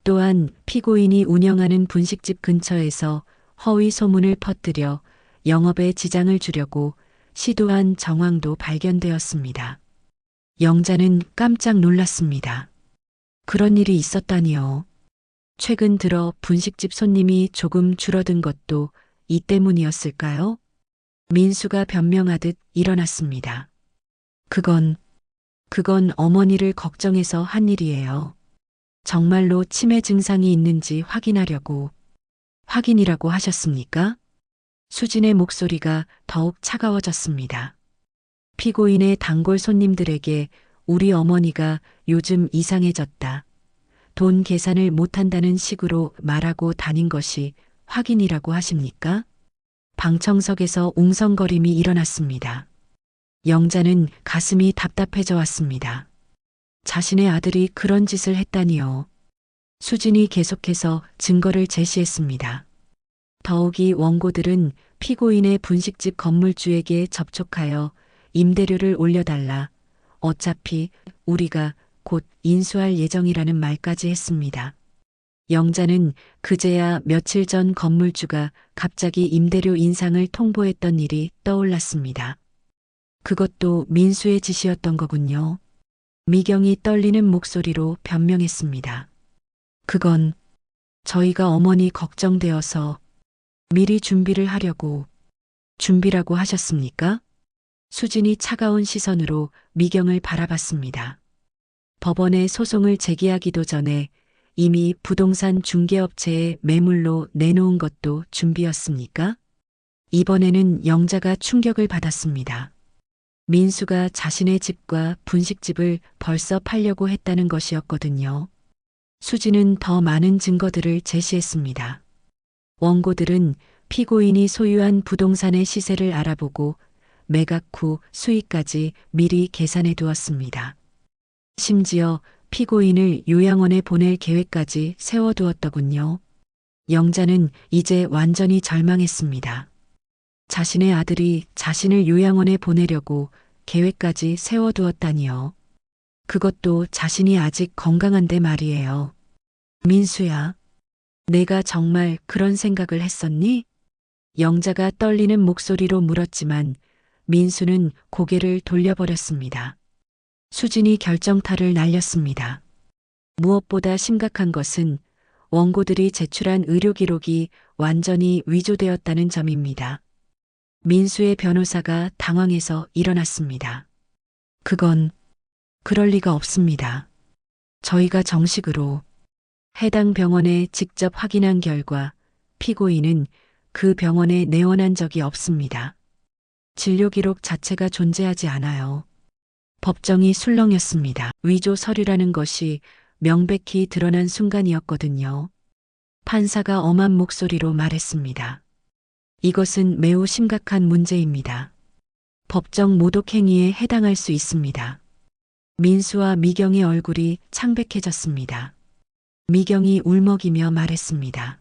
또한 피고인이 운영하는 분식집 근처에서 허위 소문을 퍼뜨려 영업에 지장을 주려고 시도한 정황도 발견되었습니다. 영자는 깜짝 놀랐습니다. 그런 일이 있었다니요. 최근 들어 분식집 손님이 조금 줄어든 것도 이 때문이었을까요? 민수가 변명하듯 일어났습니다. 그건 어머니를 걱정해서 한 일이에요. 정말로 치매 증상이 있는지 확인이라고 하셨습니까? 수진의 목소리가 더욱 차가워졌습니다. 피고인의 단골 손님들에게 우리 어머니가 요즘 이상해졌다. 돈 계산을 못한다는 식으로 말하고 다닌 것이 확인이라고 하십니까? 방청석에서 웅성거림이 일어났습니다. 영자는 가슴이 답답해져 왔습니다. 자신의 아들이 그런 짓을 했다니요. 수진이 계속해서 증거를 제시했습니다. 더욱이 원고들은 피고인의 분식집 건물주에게 접촉하여 임대료를 올려달라. 어차피 우리가 곧 인수할 예정이라는 말까지 했습니다. 영자는 그제야 며칠 전 건물주가 갑자기 임대료 인상을 통보했던 일이 떠올랐습니다. 그것도 민수의 짓이었던 거군요. 미경이 떨리는 목소리로 변명했습니다. 그건 저희가 어머니 걱정되어서 미리 준비라고 하셨습니까? 수진이 차가운 시선으로 미경을 바라봤습니다. 법원에 소송을 제기하기도 전에 이미 부동산 중개업체에 매물로 내놓은 것도 준비였습니까? 이번에는 영자가 충격을 받았습니다. 민수가 자신의 집과 분식집을 벌써 팔려고 했다는 것이었거든요. 수진은 더 많은 증거들을 제시했습니다. 원고들은 피고인이 소유한 부동산의 시세를 알아보고 매각 후 수익까지 미리 계산해 두었습니다. 심지어 피고인을 요양원에 보낼 계획까지 세워두었더군요. 영자는 이제 완전히 절망했습니다. 자신의 아들이 자신을 요양원에 보내려고 계획까지 세워두었다니요. 그것도 자신이 아직 건강한데 말이에요. 민수야, 내가 정말 그런 생각을 했었니? 영자가 떨리는 목소리로 물었지만 민수는 고개를 돌려버렸습니다. 수진이 결정타를 날렸습니다. 무엇보다 심각한 것은 원고들이 제출한 의료 기록이 완전히 위조되었다는 점입니다. 민수의 변호사가 당황해서 일어났습니다. 그럴 리가 없습니다. 저희가 정식으로 해당 병원에 직접 확인한 결과 피고인은 그 병원에 내원한 적이 없습니다. 진료 기록 자체가 존재하지 않아요. 법정이 술렁였습니다. 위조 서류라는 것이 명백히 드러난 순간이었거든요. 판사가 엄한 목소리로 말했습니다. 이것은 매우 심각한 문제입니다. 법정 모독 행위에 해당할 수 있습니다. 민수와 미경의 얼굴이 창백해졌습니다. 미경이 울먹이며 말했습니다.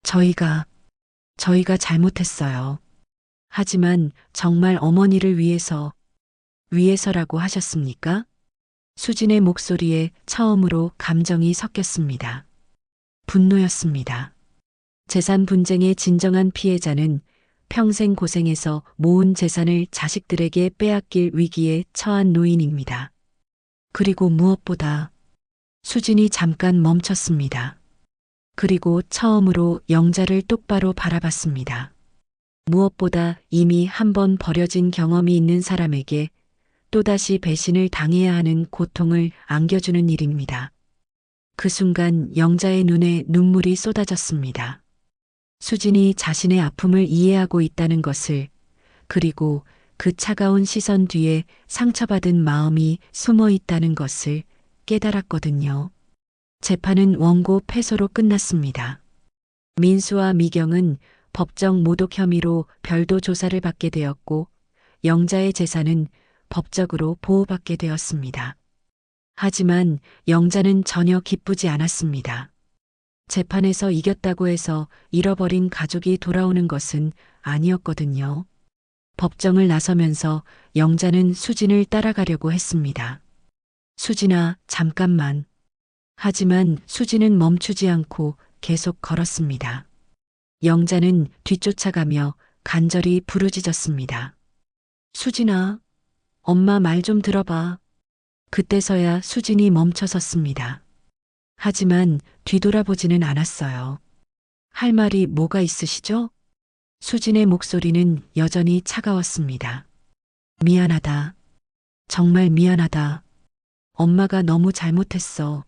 저희가 잘못했어요. 하지만 정말 어머니를 위해서라고 하셨습니까? 수진의 목소리에 처음으로 감정이 섞였습니다. 분노였습니다. 재산 분쟁의 진정한 피해자는 평생 고생해서 모은 재산을 자식들에게 빼앗길 위기에 처한 노인입니다. 그리고 무엇보다 수진이 잠깐 멈췄습니다. 그리고 처음으로 영자를 똑바로 바라봤습니다. 무엇보다 이미 한 번 버려진 경험이 있는 사람에게 또다시 배신을 당해야 하는 고통을 안겨주는 일입니다. 그 순간 영자의 눈에 눈물이 쏟아졌습니다. 수진이 자신의 아픔을 이해하고 있다는 것을, 그리고 그 차가운 시선 뒤에 상처받은 마음이 숨어 있다는 것을 깨달았거든요. 재판은 원고 패소로 끝났습니다. 민수와 미경은 법정 모독 혐의로 별도 조사를 받게 되었고, 영자의 재산은 법적으로 보호받게 되었습니다. 하지만 영자는 전혀 기쁘지 않았습니다. 재판에서 이겼다고 해서 잃어버린 가족이 돌아오는 것은 아니었거든요. 법정을 나서면서 영자는 수진을 따라가려고 했습니다. 수진아, 잠깐만. 하지만 수진은 멈추지 않고 계속 걸었습니다. 영자는 뒤쫓아가며 간절히 부르짖었습니다. 수진아, 엄마 말 좀 들어봐. 그때서야 수진이 멈춰섰습니다. 하지만 뒤돌아보지는 않았어요. 할 말이 뭐가 있으시죠? 수진의 목소리는 여전히 차가웠습니다. 미안하다. 정말 미안하다. 엄마가 너무 잘못했어.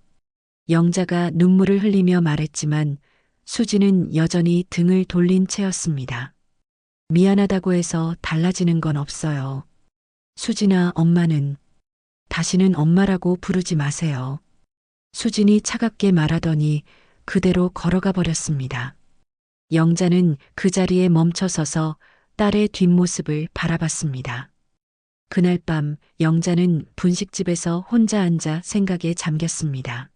영자가 눈물을 흘리며 말했지만 수진은 여전히 등을 돌린 채였습니다. 미안하다고 해서 달라지는 건 없어요. 수진아, 엄마는 다시는 엄마라고 부르지 마세요. 수진이 차갑게 말하더니 그대로 걸어가 버렸습니다. 영자는 그 자리에 멈춰서서 딸의 뒷모습을 바라봤습니다. 그날 밤 영자는 분식집에서 혼자 앉아 생각에 잠겼습니다.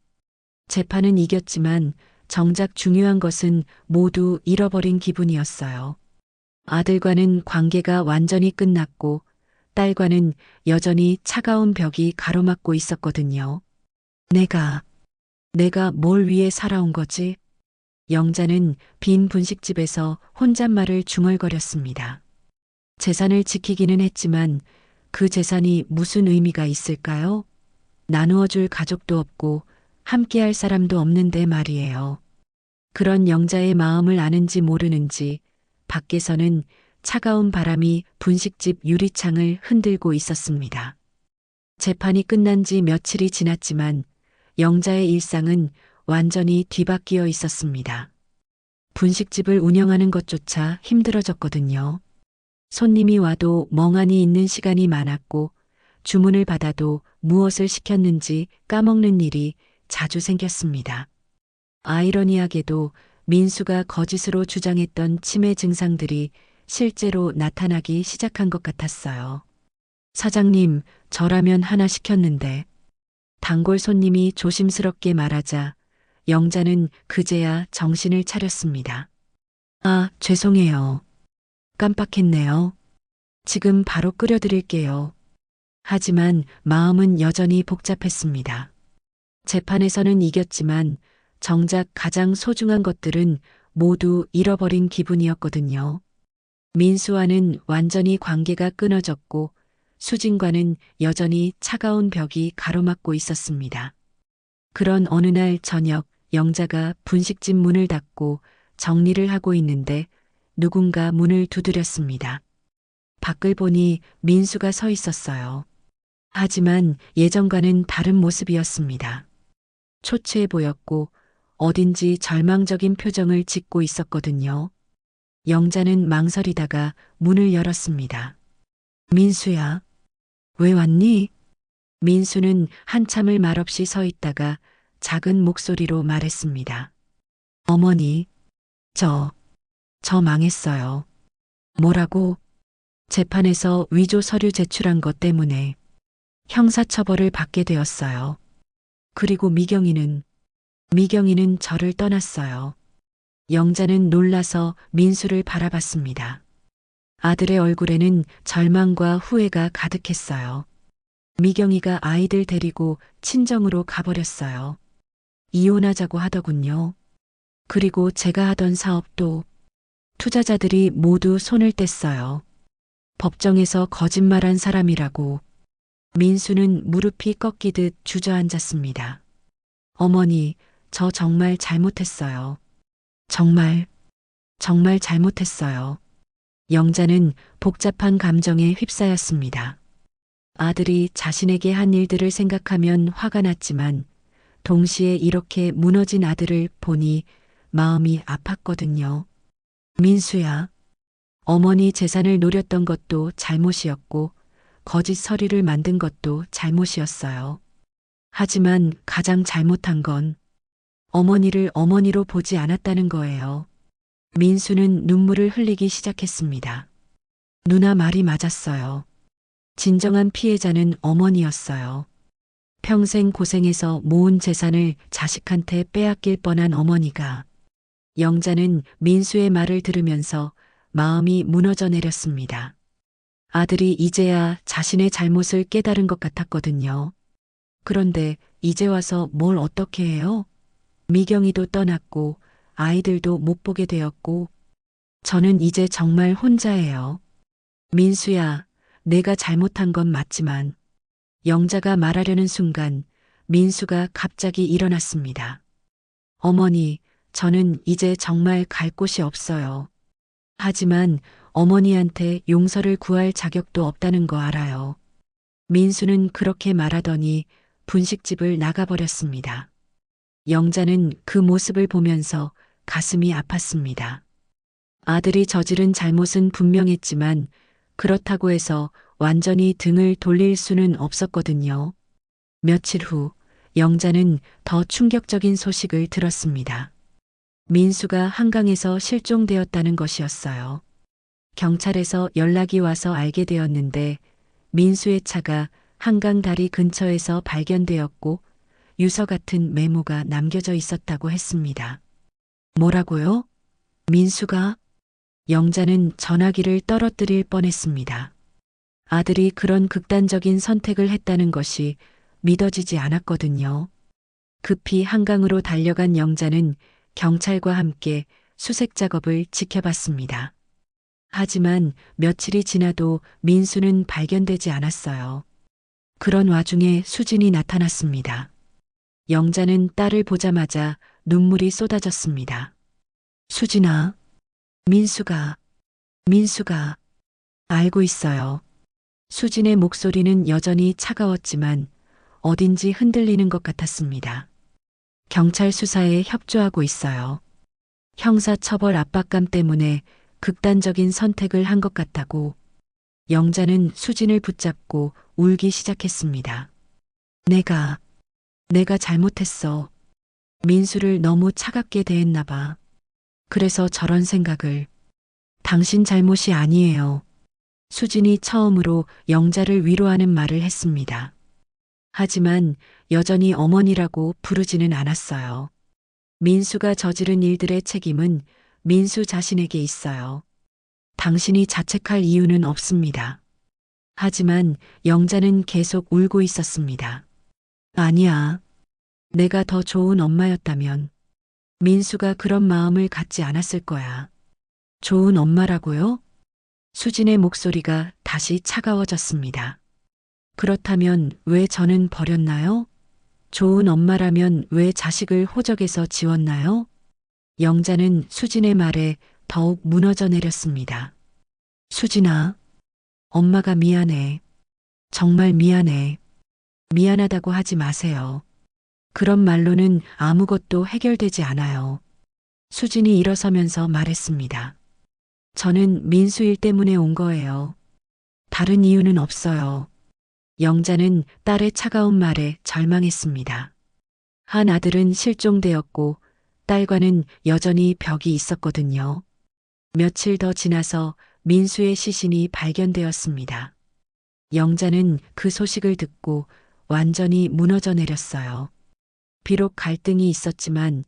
재판은 이겼지만 정작 중요한 것은 모두 잃어버린 기분이었어요. 아들과는 관계가 완전히 끝났고 딸과는 여전히 차가운 벽이 가로막고 있었거든요. 내가 뭘 위해 살아온 거지? 영자는 빈 분식집에서 혼잣말을 중얼거렸습니다. 재산을 지키기는 했지만 그 재산이 무슨 의미가 있을까요? 나누어줄 가족도 없고 함께할 사람도 없는데 말이에요. 그런 영자의 마음을 아는지 모르는지 밖에서는 차가운 바람이 분식집 유리창을 흔들고 있었습니다. 재판이 끝난 지 며칠이 지났지만 영자의 일상은 완전히 뒤바뀌어 있었습니다. 분식집을 운영하는 것조차 힘들어졌거든요. 손님이 와도 멍하니 있는 시간이 많았고 주문을 받아도 무엇을 시켰는지 까먹는 일이 자주 생겼습니다. 아이러니하게도 민수가 거짓으로 주장했던 치매 증상들이 실제로 나타나기 시작한 것 같았어요. 사장님, 저라면 하나 시켰는데. 단골 손님이 조심스럽게 말하자 영자는 그제야 정신을 차렸습니다. 아, 죄송해요. 깜빡했네요. 지금 바로 끓여드릴게요. 하지만 마음은 여전히 복잡했습니다. 재판에서는 이겼지만 정작 가장 소중한 것들은 모두 잃어버린 기분이었거든요. 민수와는 완전히 관계가 끊어졌고 수진과는 여전히 차가운 벽이 가로막고 있었습니다. 그런 어느 날 저녁 영자가 분식집 문을 닫고 정리를 하고 있는데 누군가 문을 두드렸습니다. 밖을 보니 민수가 서 있었어요. 하지만 예전과는 다른 모습이었습니다. 초췌해 보였고 어딘지 절망적인 표정을 짓고 있었거든요. 영자는 망설이다가 문을 열었습니다. 민수야, 왜 왔니? 민수는 한참을 말없이 서 있다가 작은 목소리로 말했습니다. 어머니, 저 망했어요. 뭐라고? 재판에서 위조 서류 제출한 것 때문에 형사처벌을 받게 되었어요. 그리고 미경이는 저를 떠났어요. 영자는 놀라서 민수를 바라봤습니다. 아들의 얼굴에는 절망과 후회가 가득했어요. 미경이가 아이들 데리고 친정으로 가버렸어요. 이혼하자고 하더군요. 그리고 제가 하던 사업도 투자자들이 모두 손을 뗐어요. 법정에서 거짓말한 사람이라고. 민수는 무릎이 꺾이듯 주저앉았습니다. 어머니, 저 정말 잘못했어요. 정말 잘못했어요. 영자는 복잡한 감정에 휩싸였습니다. 아들이 자신에게 한 일들을 생각하면 화가 났지만 동시에 이렇게 무너진 아들을 보니 마음이 아팠거든요. 민수야, 어머니 재산을 노렸던 것도 잘못이었고 거짓 서류를 만든 것도 잘못이었어요. 하지만 가장 잘못한 건 어머니를 어머니로 보지 않았다는 거예요. 민수는 눈물을 흘리기 시작했습니다. 누나 말이 맞았어요. 진정한 피해자는 어머니였어요. 평생 고생해서 모은 재산을 자식한테 빼앗길 뻔한 어머니가. 영자는 민수의 말을 들으면서 마음이 무너져 내렸습니다. 아들이 이제야 자신의 잘못을 깨달은 것 같았거든요. 그런데 이제 와서 뭘 어떻게 해요? 미경이도 떠났고 아이들도 못 보게 되었고 저는 이제 정말 혼자예요. 민수야, 내가 잘못한 건 맞지만. 영자가 말하려는 순간 민수가 갑자기 일어났습니다. 어머니, 저는 이제 정말 갈 곳이 없어요. 하지만 어머니한테 용서를 구할 자격도 없다는 거 알아요. 민수는 그렇게 말하더니 분식집을 나가버렸습니다. 영자는 그 모습을 보면서 가슴이 아팠습니다. 아들이 저지른 잘못은 분명했지만 그렇다고 해서 완전히 등을 돌릴 수는 없었거든요. 며칠 후 영자는 더 충격적인 소식을 들었습니다. 민수가 한강에서 실종되었다는 것이었어요. 경찰에서 연락이 와서 알게 되었는데 민수의 차가 한강 다리 근처에서 발견되었고 유서 같은 메모가 남겨져 있었다고 했습니다. 뭐라고요? 민수가? 영자는 전화기를 떨어뜨릴 뻔했습니다. 아들이 그런 극단적인 선택을 했다는 것이 믿어지지 않았거든요. 급히 한강으로 달려간 영자는 경찰과 함께 수색 작업을 지켜봤습니다. 하지만 며칠이 지나도 민수는 발견되지 않았어요. 그런 와중에 수진이 나타났습니다. 영자는 딸을 보자마자 눈물이 쏟아졌습니다. 수진아, 민수가 알고 있어요. 수진의 목소리는 여전히 차가웠지만 어딘지 흔들리는 것 같았습니다. 경찰 수사에 협조하고 있어요. 형사처벌 압박감 때문에 극단적인 선택을 한 것 같다고. 영자는 수진을 붙잡고 울기 시작했습니다. 내가 잘못했어. 민수를 너무 차갑게 대했나 봐. 그래서 저런 생각을. 당신 잘못이 아니에요. 수진이 처음으로 영자를 위로하는 말을 했습니다. 하지만 여전히 어머니라고 부르지는 않았어요. 민수가 저지른 일들의 책임은 민수 자신에게 있어요. 당신이 자책할 이유는 없습니다. 하지만 영자는 계속 울고 있었습니다. 아니야. 내가 더 좋은 엄마였다면 민수가 그런 마음을 갖지 않았을 거야. 좋은 엄마라고요? 수진의 목소리가 다시 차가워졌습니다. 그렇다면 왜 저는 버렸나요? 좋은 엄마라면 왜 자식을 호적에서 지웠나요? 영자는 수진의 말에 더욱 무너져 내렸습니다. 수진아, 엄마가 미안해. 정말 미안해. 미안하다고 하지 마세요. 그런 말로는 아무것도 해결되지 않아요. 수진이 일어서면서 말했습니다. 저는 민수 일 때문에 온 거예요. 다른 이유는 없어요. 영자는 딸의 차가운 말에 절망했습니다. 한 아들은 실종되었고 딸과는 여전히 벽이 있었거든요. 며칠 더 지나서 민수의 시신이 발견되었습니다. 영자는 그 소식을 듣고 완전히 무너져 내렸어요. 비록 갈등이 있었지만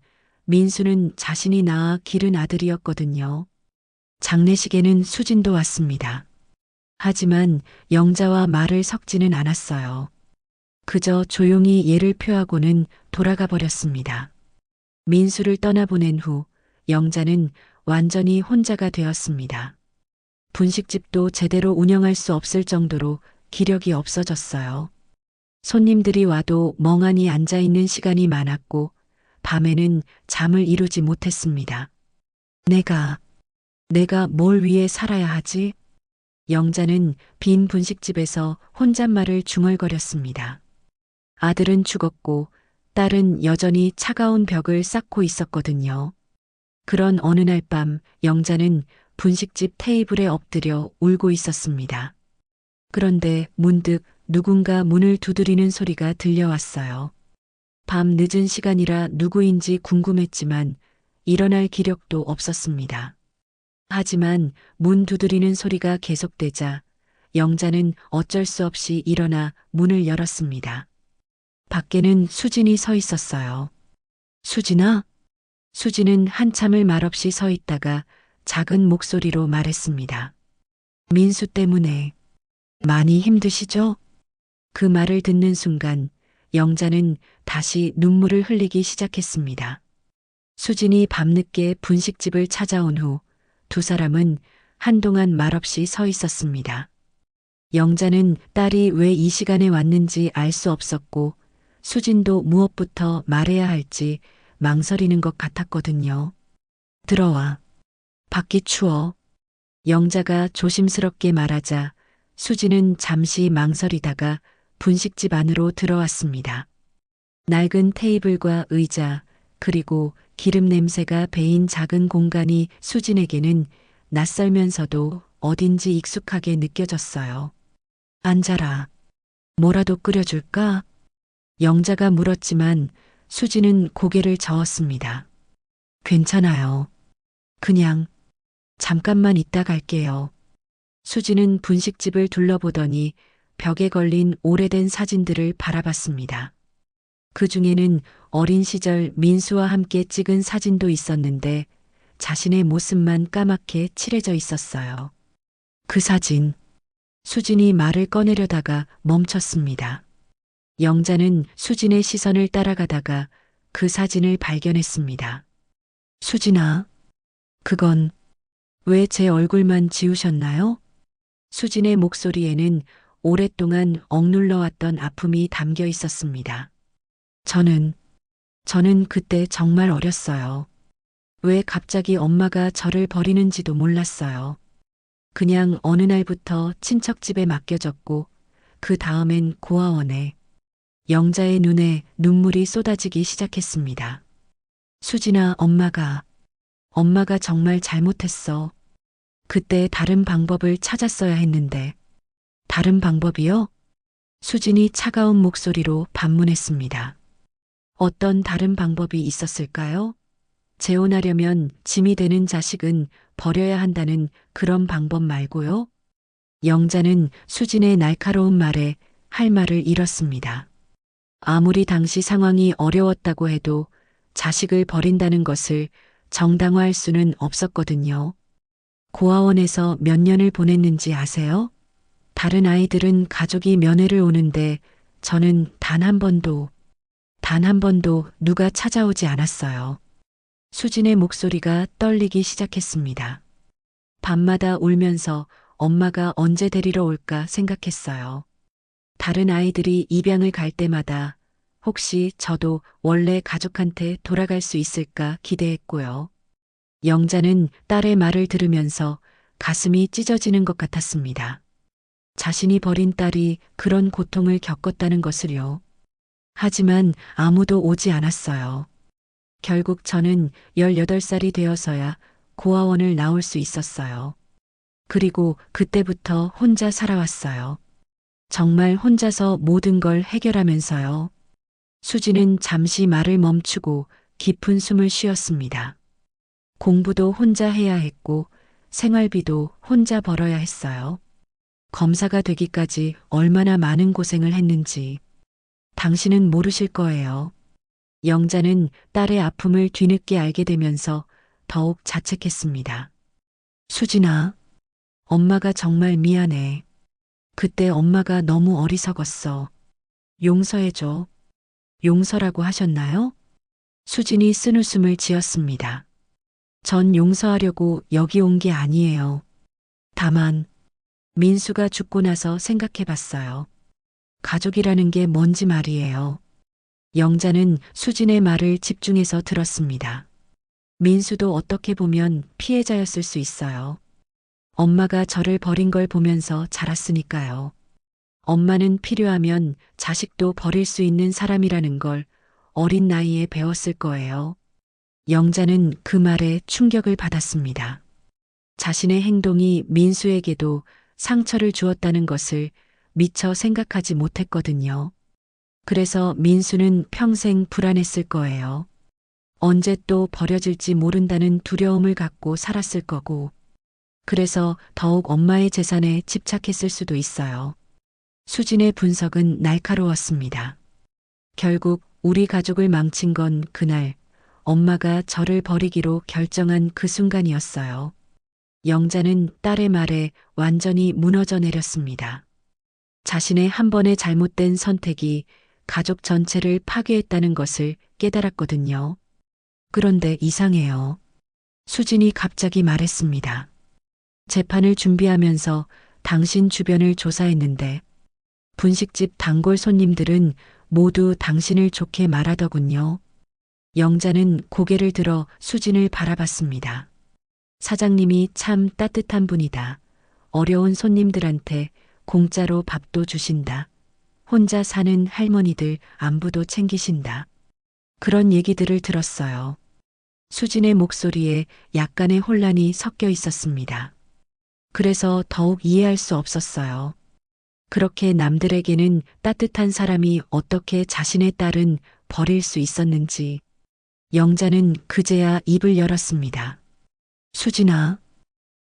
민수는 자신이 낳아 기른 아들이었거든요. 장례식에는 수진도 왔습니다. 하지만 영자와 말을 섞지는 않았어요. 그저 조용히 예를 표하고는 돌아가 버렸습니다. 민수를 떠나보낸 후 영자는 완전히 혼자가 되었습니다. 분식집도 제대로 운영할 수 없을 정도로 기력이 없어졌어요. 손님들이 와도 멍하니 앉아 있는 시간이 많았고 밤에는 잠을 이루지 못했습니다. 내가 뭘 위해 살아야 하지? 영자는 빈 분식집에서 혼잣말을 중얼거렸습니다. 아들은 죽었고 딸은 여전히 차가운 벽을 쌓고 있었거든요. 그런 어느 날 밤 영자는 분식집 테이블에 엎드려 울고 있었습니다. 그런데 문득 누군가 문을 두드리는 소리가 들려왔어요. 밤 늦은 시간이라 누구인지 궁금했지만 일어날 기력도 없었습니다. 하지만 문 두드리는 소리가 계속되자 영자는 어쩔 수 없이 일어나 문을 열었습니다. 밖에는 수진이 서 있었어요. 수진아? 수진은 한참을 말없이 서 있다가 작은 목소리로 말했습니다. 민수 때문에 많이 힘드시죠? 그 말을 듣는 순간 영자는 다시 눈물을 흘리기 시작했습니다. 수진이 밤늦게 분식집을 찾아온 후 두 사람은 한동안 말없이 서 있었습니다. 영자는 딸이 왜 이 시간에 왔는지 알 수 없었고 수진도 무엇부터 말해야 할지 망설이는 것 같았거든요. 들어와. 밖이 추워. 영자가 조심스럽게 말하자 수진은 잠시 망설이다가 분식집 안으로 들어왔습니다. 낡은 테이블과 의자, 그리고 기름 냄새가 배인 작은 공간이 수진에게는 낯설면서도 어딘지 익숙하게 느껴졌어요. 앉아라. 뭐라도 끓여줄까? 영자가 물었지만 수진은 고개를 저었습니다. 괜찮아요. 그냥 잠깐만 있다 갈게요. 수진은 분식집을 둘러보더니 벽에 걸린 오래된 사진들을 바라봤습니다. 그 중에는 어린 시절 민수와 함께 찍은 사진도 있었는데 자신의 모습만 까맣게 칠해져 있었어요. 그 사진. 수진이 말을 꺼내려다가 멈췄습니다. 영자는 수진의 시선을 따라가다가 그 사진을 발견했습니다. 수진아, 그건 왜 제 얼굴만 지우셨나요? 수진의 목소리에는 오랫동안 억눌러왔던 아픔이 담겨 있었습니다. 저는 그때 정말 어렸어요. 왜 갑자기 엄마가 저를 버리는지도 몰랐어요. 그냥 어느 날부터 친척집에 맡겨졌고 그 다음엔 고아원에. 영자의 눈에 눈물이 쏟아지기 시작했습니다. 수진아, 엄마가 정말 잘못했어. 그때 다른 방법을 찾았어야 했는데. 다른 방법이요? 수진이 차가운 목소리로 반문했습니다. 어떤 다른 방법이 있었을까요? 재혼하려면 짐이 되는 자식은 버려야 한다는 그런 방법 말고요? 영자는 수진의 날카로운 말에 할 말을 잃었습니다. 아무리 당시 상황이 어려웠다고 해도 자식을 버린다는 것을 정당화할 수는 없었거든요. 고아원에서 몇 년을 보냈는지 아세요? 다른 아이들은 가족이 면회를 오는데 저는 단 한 번도 누가 찾아오지 않았어요. 수진의 목소리가 떨리기 시작했습니다. 밤마다 울면서 엄마가 언제 데리러 올까 생각했어요. 다른 아이들이 입양을 갈 때마다 혹시 저도 원래 가족한테 돌아갈 수 있을까 기대했고요. 영자는 딸의 말을 들으면서 가슴이 찢어지는 것 같았습니다. 자신이 버린 딸이 그런 고통을 겪었다는 것을요. 하지만 아무도 오지 않았어요. 결국 저는 18살이 되어서야 고아원을 나올 수 있었어요. 그리고 그때부터 혼자 살아왔어요. 정말 혼자서 모든 걸 해결하면서요. 수지는 잠시 말을 멈추고 깊은 숨을 쉬었습니다. 공부도 혼자 해야 했고 생활비도 혼자 벌어야 했어요. 검사가 되기까지 얼마나 많은 고생을 했는지 당신은 모르실 거예요. 영자는 딸의 아픔을 뒤늦게 알게 되면서 더욱 자책했습니다. 수진아, 엄마가 정말 미안해. 그때 엄마가 너무 어리석었어. 용서해줘. 용서라고 하셨나요? 수진이 쓴웃음을 지었습니다. 전 용서하려고 여기 온 게 아니에요. 다만 민수가 죽고 나서 생각해 봤어요. 가족이라는 게 뭔지 말이에요. 영자는 수진의 말을 집중해서 들었습니다. 민수도 어떻게 보면 피해자였을 수 있어요. 엄마가 저를 버린 걸 보면서 자랐으니까요. 엄마는 필요하면 자식도 버릴 수 있는 사람이라는 걸 어린 나이에 배웠을 거예요. 영자는 그 말에 충격을 받았습니다. 자신의 행동이 민수에게도 상처를 주었다는 것을 미처 생각하지 못했거든요. 그래서 민수는 평생 불안했을 거예요. 언제 또 버려질지 모른다는 두려움을 갖고 살았을 거고, 그래서 더욱 엄마의 재산에 집착했을 수도 있어요. 수진의 분석은 날카로웠습니다. 결국 우리 가족을 망친 건 그날 엄마가 저를 버리기로 결정한 그 순간이었어요. 영자는 딸의 말에 완전히 무너져 내렸습니다. 자신의 한 번의 잘못된 선택이 가족 전체를 파괴했다는 것을 깨달았거든요. 그런데 이상해요. 수진이 갑자기 말했습니다. 재판을 준비하면서 당신 주변을 조사했는데 분식집 단골 손님들은 모두 당신을 좋게 말하더군요. 영자는 고개를 들어 수진을 바라봤습니다. 사장님이 참 따뜻한 분이다. 어려운 손님들한테 공짜로 밥도 주신다. 혼자 사는 할머니들 안부도 챙기신다. 그런 얘기들을 들었어요. 수진의 목소리에 약간의 혼란이 섞여 있었습니다. 그래서 더욱 이해할 수 없었어요. 그렇게 남들에게는 따뜻한 사람이 어떻게 자신의 딸은 버릴 수 있었는지. 영자는 그제야 입을 열었습니다. 수진아,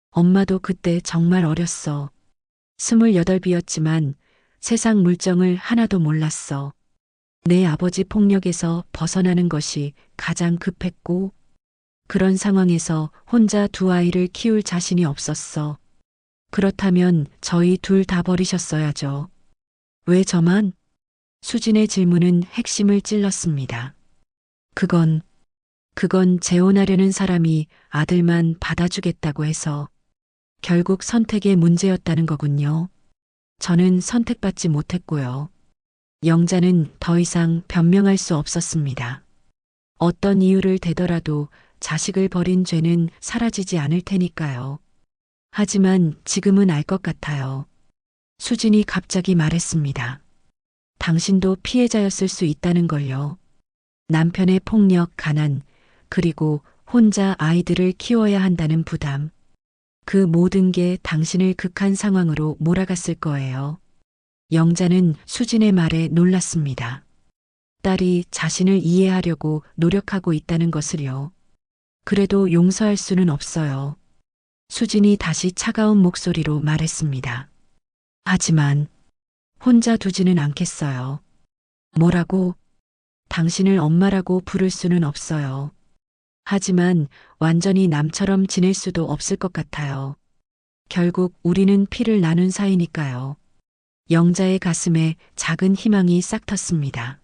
엄마도 그때 정말 어렸어. 28이었지만 세상 물정을 하나도 몰랐어. 내 아버지 폭력에서 벗어나는 것이 가장 급했고, 그런 상황에서 혼자 두 아이를 키울 자신이 없었어. 그렇다면 저희 둘 다 버리셨어야죠. 왜 저만? 수진의 질문은 핵심을 찔렀습니다. 그건 재혼하려는 사람이 아들만 받아주겠다고 해서 결국 선택의 문제였다는 거군요. 저는 선택받지 못했고요. 영자는 더 이상 변명할 수 없었습니다. 어떤 이유를 대더라도 자식을 버린 죄는 사라지지 않을 테니까요. 하지만 지금은 알 것 같아요. 수진이 갑자기 말했습니다. 당신도 피해자였을 수 있다는 걸요. 남편의 폭력, 가난, 그리고 혼자 아이들을 키워야 한다는 부담. 그 모든 게 당신을 극한 상황으로 몰아갔을 거예요. 영자는 수진의 말에 놀랐습니다. 딸이 자신을 이해하려고 노력하고 있다는 것을요. 그래도 용서할 수는 없어요. 수진이 다시 차가운 목소리로 말했습니다. 하지만 혼자 두지는 않겠어요. 뭐라고? 당신을 엄마라고 부를 수는 없어요. 하지만 완전히 남처럼 지낼 수도 없을 것 같아요. 결국 우리는 피를 나눈 사이니까요. 영자의 가슴에 작은 희망이 싹 텄습니다.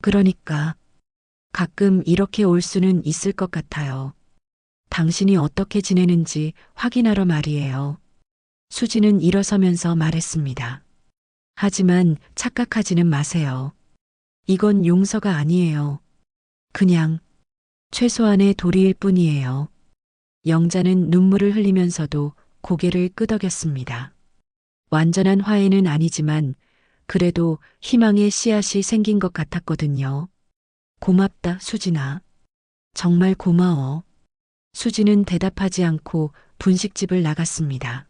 그러니까 가끔 이렇게 올 수는 있을 것 같아요. 당신이 어떻게 지내는지 확인하러 말이에요. 수지는 일어서면서 말했습니다. 하지만 착각하지는 마세요. 이건 용서가 아니에요. 그냥 최소한의 도리일 뿐이에요. 영자는 눈물을 흘리면서도 고개를 끄덕였습니다. 완전한 화해는 아니지만 그래도 희망의 씨앗이 생긴 것 같았거든요. 고맙다, 수진아. 정말 고마워. 수진은 대답하지 않고 분식집을 나갔습니다.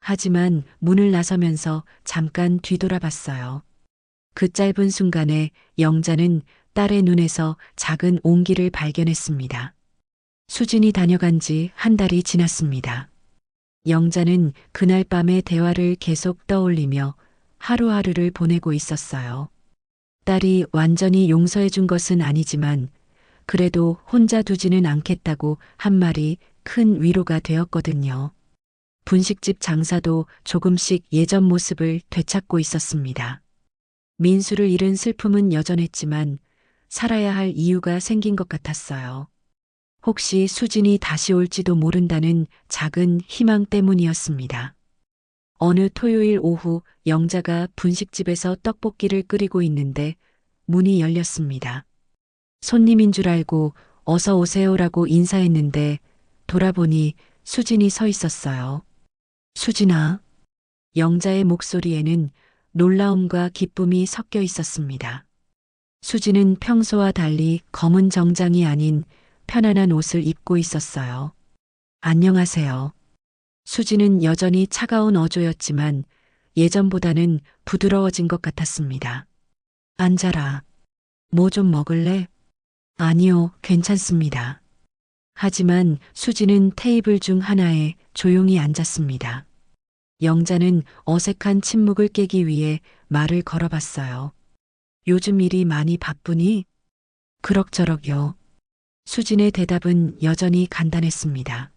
하지만 문을 나서면서 잠깐 뒤돌아봤어요. 그 짧은 순간에 영자는 딸의 눈에서 작은 온기를 발견했습니다. 수진이 다녀간 지 한 달이 지났습니다. 영자는 그날 밤의 대화를 계속 떠올리며 하루하루를 보내고 있었어요. 딸이 완전히 용서해 준 것은 아니지만 그래도 혼자 두지는 않겠다고 한 말이 큰 위로가 되었거든요. 분식집 장사도 조금씩 예전 모습을 되찾고 있었습니다. 민수를 잃은 슬픔은 여전했지만 살아야 할 이유가 생긴 것 같았어요. 혹시 수진이 다시 올지도 모른다는 작은 희망 때문이었습니다. 어느 토요일 오후 영자가 분식집에서 떡볶이를 끓이고 있는데 문이 열렸습니다. 손님인 줄 알고 어서 오세요라고 인사했는데 돌아보니 수진이 서 있었어요. 수진아. 영자의 목소리에는 놀라움과 기쁨이 섞여 있었습니다. 수진은 평소와 달리 검은 정장이 아닌 편안한 옷을 입고 있었어요. 안녕하세요. 수진은 여전히 차가운 어조였지만 예전보다는 부드러워진 것 같았습니다. 앉아라. 뭐 좀 먹을래? 아니요, 괜찮습니다. 하지만 수진은 테이블 중 하나에 조용히 앉았습니다. 영자는 어색한 침묵을 깨기 위해 말을 걸어봤어요. 요즘 일이 많이 바쁘니? 그럭저럭요. 수진의 대답은 여전히 간단했습니다.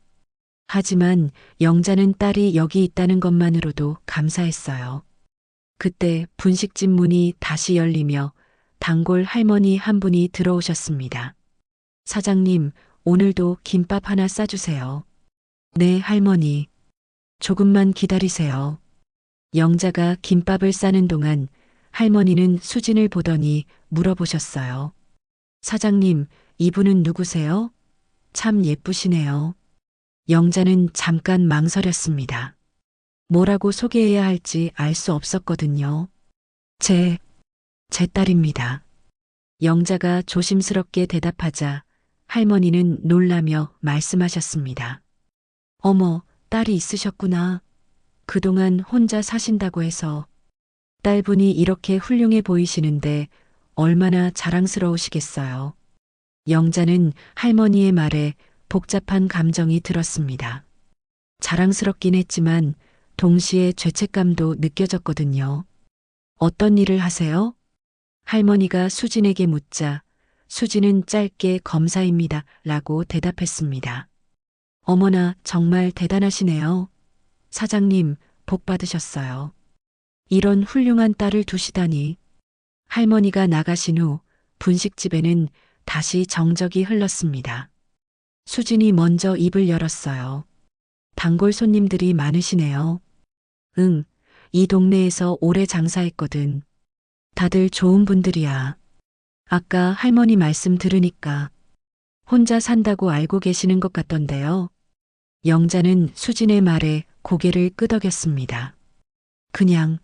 하지만 영자는 딸이 여기 있다는 것만으로도 감사했어요. 그때 분식집 문이 다시 열리며 단골 할머니 한 분이 들어오셨습니다. 사장님, 오늘도 김밥 하나 싸주세요. 네, 할머니. 조금만 기다리세요. 영자가 김밥을 싸는 동안 할머니는 수진을 보더니 물어보셨어요. 사장님, 이분은 누구세요? 참 예쁘시네요. 영자는 잠깐 망설였습니다. 뭐라고 소개해야 할지 알 수 없었거든요. 제 딸입니다. 영자가 조심스럽게 대답하자 할머니는 놀라며 말씀하셨습니다. 어머, 딸이 있으셨구나. 그동안 혼자 사신다고 해서. 딸분이 이렇게 훌륭해 보이시는데 얼마나 자랑스러우시겠어요. 영자는 할머니의 말에 복잡한 감정이 들었습니다. 자랑스럽긴 했지만 동시에 죄책감도 느껴졌거든요. 어떤 일을 하세요? 할머니가 수진에게 묻자 수진은 짧게 검사입니다 라고 대답했습니다. 어머나, 정말 대단하시네요. 사장님, 복 받으셨어요. 이런 훌륭한 딸을 두시다니. 할머니가 나가신 후 분식집에는 다시 정적이 흘렀습니다. 수진이 먼저 입을 열었어요. 단골 손님들이 많으시네요. 응, 이 동네에서 오래 장사했거든. 다들 좋은 분들이야. 아까 할머니 말씀 들으니까 혼자 산다고 알고 계시는 것 같던데요. 영자는 수진의 말에 고개를 끄덕였습니다. 그냥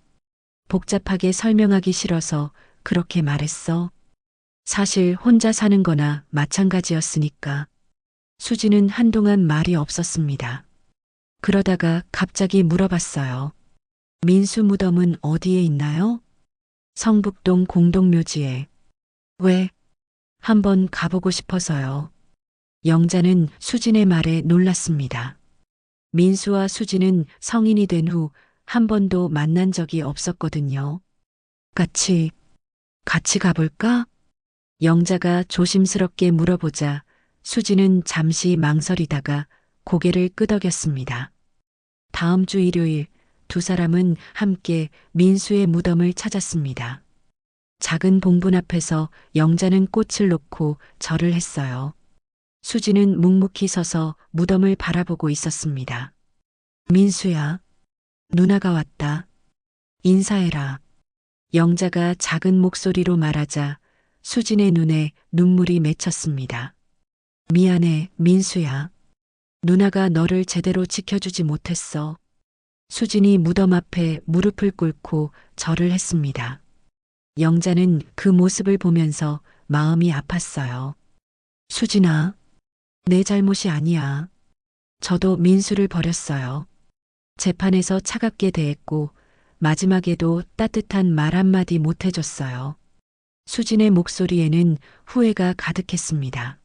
복잡하게 설명하기 싫어서 그렇게 말했어. 사실 혼자 사는 거나 마찬가지였으니까. 수진은 한동안 말이 없었습니다. 그러다가 갑자기 물어봤어요. 민수 무덤은 어디에 있나요? 성북동 공동묘지에. 왜? 한번 가보고 싶어서요. 영자는 수진의 말에 놀랐습니다. 민수와 수진은 성인이 된 후 한 번도 만난 적이 없었거든요. 같이 가볼까? 영자가 조심스럽게 물어보자 수진은 잠시 망설이다가 고개를 끄덕였습니다. 다음 주 일요일 두 사람은 함께 민수의 무덤을 찾았습니다. 작은 봉분 앞에서 영자는 꽃을 놓고 절을 했어요. 수진은 묵묵히 서서 무덤을 바라보고 있었습니다. 민수야, 누나가 왔다. 인사해라. 영자가 작은 목소리로 말하자 수진의 눈에 눈물이 맺혔습니다. 미안해, 민수야. 누나가 너를 제대로 지켜주지 못했어. 수진이 무덤 앞에 무릎을 꿇고 절을 했습니다. 영자는 그 모습을 보면서 마음이 아팠어요. 수진아, 내 잘못이 아니야. 저도 민수를 버렸어요. 재판에서 차갑게 대했고 마지막에도 따뜻한 말 한마디 못 해줬어요. 수진의 목소리에는 후회가 가득했습니다.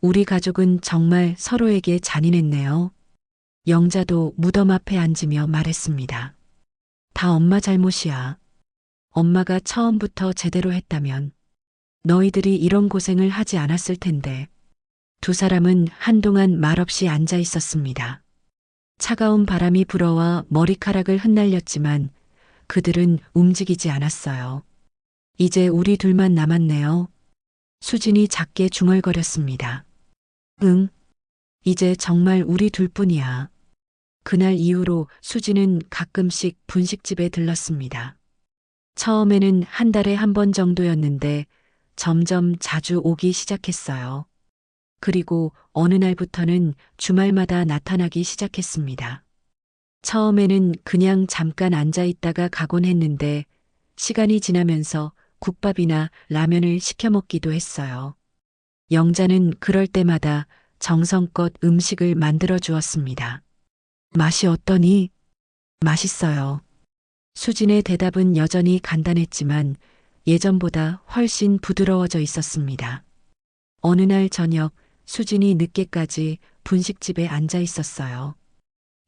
우리 가족은 정말 서로에게 잔인했네요. 영자도 무덤 앞에 앉으며 말했습니다. 다 엄마 잘못이야. 엄마가 처음부터 제대로 했다면 너희들이 이런 고생을 하지 않았을 텐데. 두 사람은 한동안 말없이 앉아 있었습니다. 차가운 바람이 불어와 머리카락을 흩날렸지만 그들은 움직이지 않았어요. 이제 우리 둘만 남았네요. 수진이 작게 중얼거렸습니다. 응, 이제 정말 우리 둘뿐이야. 그날 이후로 수지는 가끔씩 분식집에 들렀습니다. 처음에는 한 달에 한 번 정도였는데 점점 자주 오기 시작했어요. 그리고 어느 날부터는 주말마다 나타나기 시작했습니다. 처음에는 그냥 잠깐 앉아 있다가 가곤 했는데 시간이 지나면서 국밥이나 라면을 시켜 먹기도 했어요. 영자는 그럴 때마다 정성껏 음식을 만들어 주었습니다. 맛이 어떠니? 맛있어요. 수진의 대답은 여전히 간단했지만 예전보다 훨씬 부드러워져 있었습니다. 어느 날 저녁 수진이 늦게까지 분식집에 앉아 있었어요.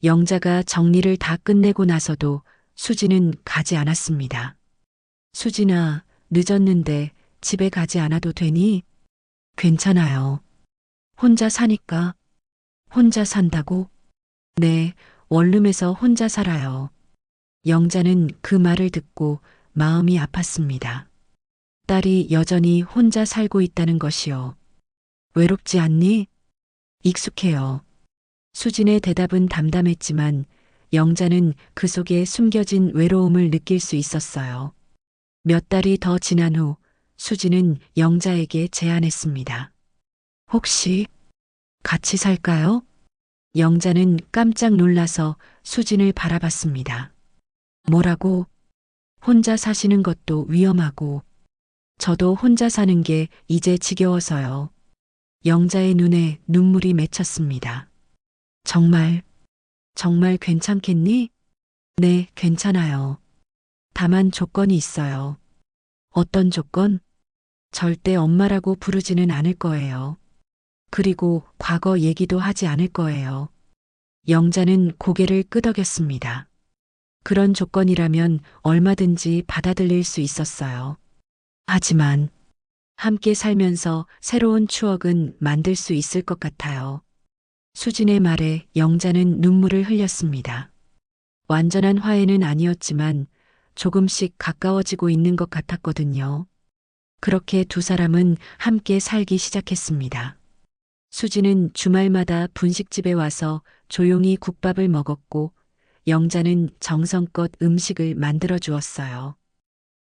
영자가 정리를 다 끝내고 나서도 수진은 가지 않았습니다. 수진아, 늦었는데 집에 가지 않아도 되니? 괜찮아요. 혼자 사니까. 혼자 산다고? 네, 원룸에서 혼자 살아요. 영자는 그 말을 듣고 마음이 아팠습니다. 딸이 여전히 혼자 살고 있다는 것이요. 외롭지 않니? 익숙해요. 수진의 대답은 담담했지만 영자는 그 속에 숨겨진 외로움을 느낄 수 있었어요. 몇 달이 더 지난 후 수진은 영자에게 제안했습니다. 혹시 같이 살까요? 영자는 깜짝 놀라서 수진을 바라봤습니다. 뭐라고? 혼자 사시는 것도 위험하고 저도 혼자 사는 게 이제 지겨워서요. 영자의 눈에 눈물이 맺혔습니다. 정말 괜찮겠니? 네, 괜찮아요. 다만 조건이 있어요. 어떤 조건? 절대 엄마라고 부르지는 않을 거예요. 그리고 과거 얘기도 하지 않을 거예요. 영자는 고개를 끄덕였습니다. 그런 조건이라면 얼마든지 받아들일 수 있었어요. 하지만 함께 살면서 새로운 추억은 만들 수 있을 것 같아요. 수진의 말에 영자는 눈물을 흘렸습니다. 완전한 화해는 아니었지만 조금씩 가까워지고 있는 것 같았거든요. 그렇게 두 사람은 함께 살기 시작했습니다. 수지는 주말마다 분식집에 와서 조용히 국밥을 먹었고 영자는 정성껏 음식을 만들어 주었어요.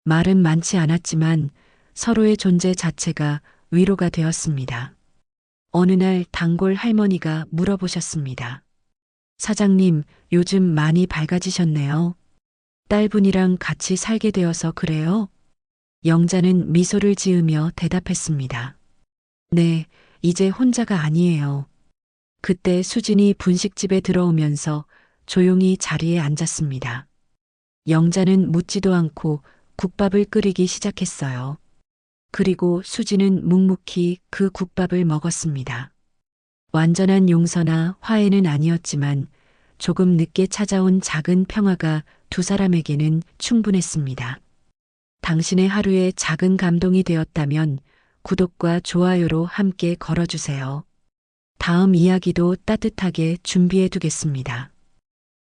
말은 많지 않았지만 서로의 존재 자체가 위로가 되었습니다. 어느 날 단골 할머니가 물어보셨습니다. 사장님, 요즘 많이 밝아지셨네요. 딸분이랑 같이 살게 되어서 그래요? 영자는 미소를 지으며 대답했습니다. 네, 이제 혼자가 아니에요. 그때 수진이 분식집에 들어오면서 조용히 자리에 앉았습니다. 영자는 묻지도 않고 국밥을 끓이기 시작했어요. 그리고 수진은 묵묵히 그 국밥을 먹었습니다. 완전한 용서나 화해는 아니었지만 조금 늦게 찾아온 작은 평화가 두 사람에게는 충분했습니다. 당신의 하루에 작은 감동이 되었다면 구독과 좋아요로 함께 걸어주세요. 다음 이야기도 따뜻하게 준비해 두겠습니다.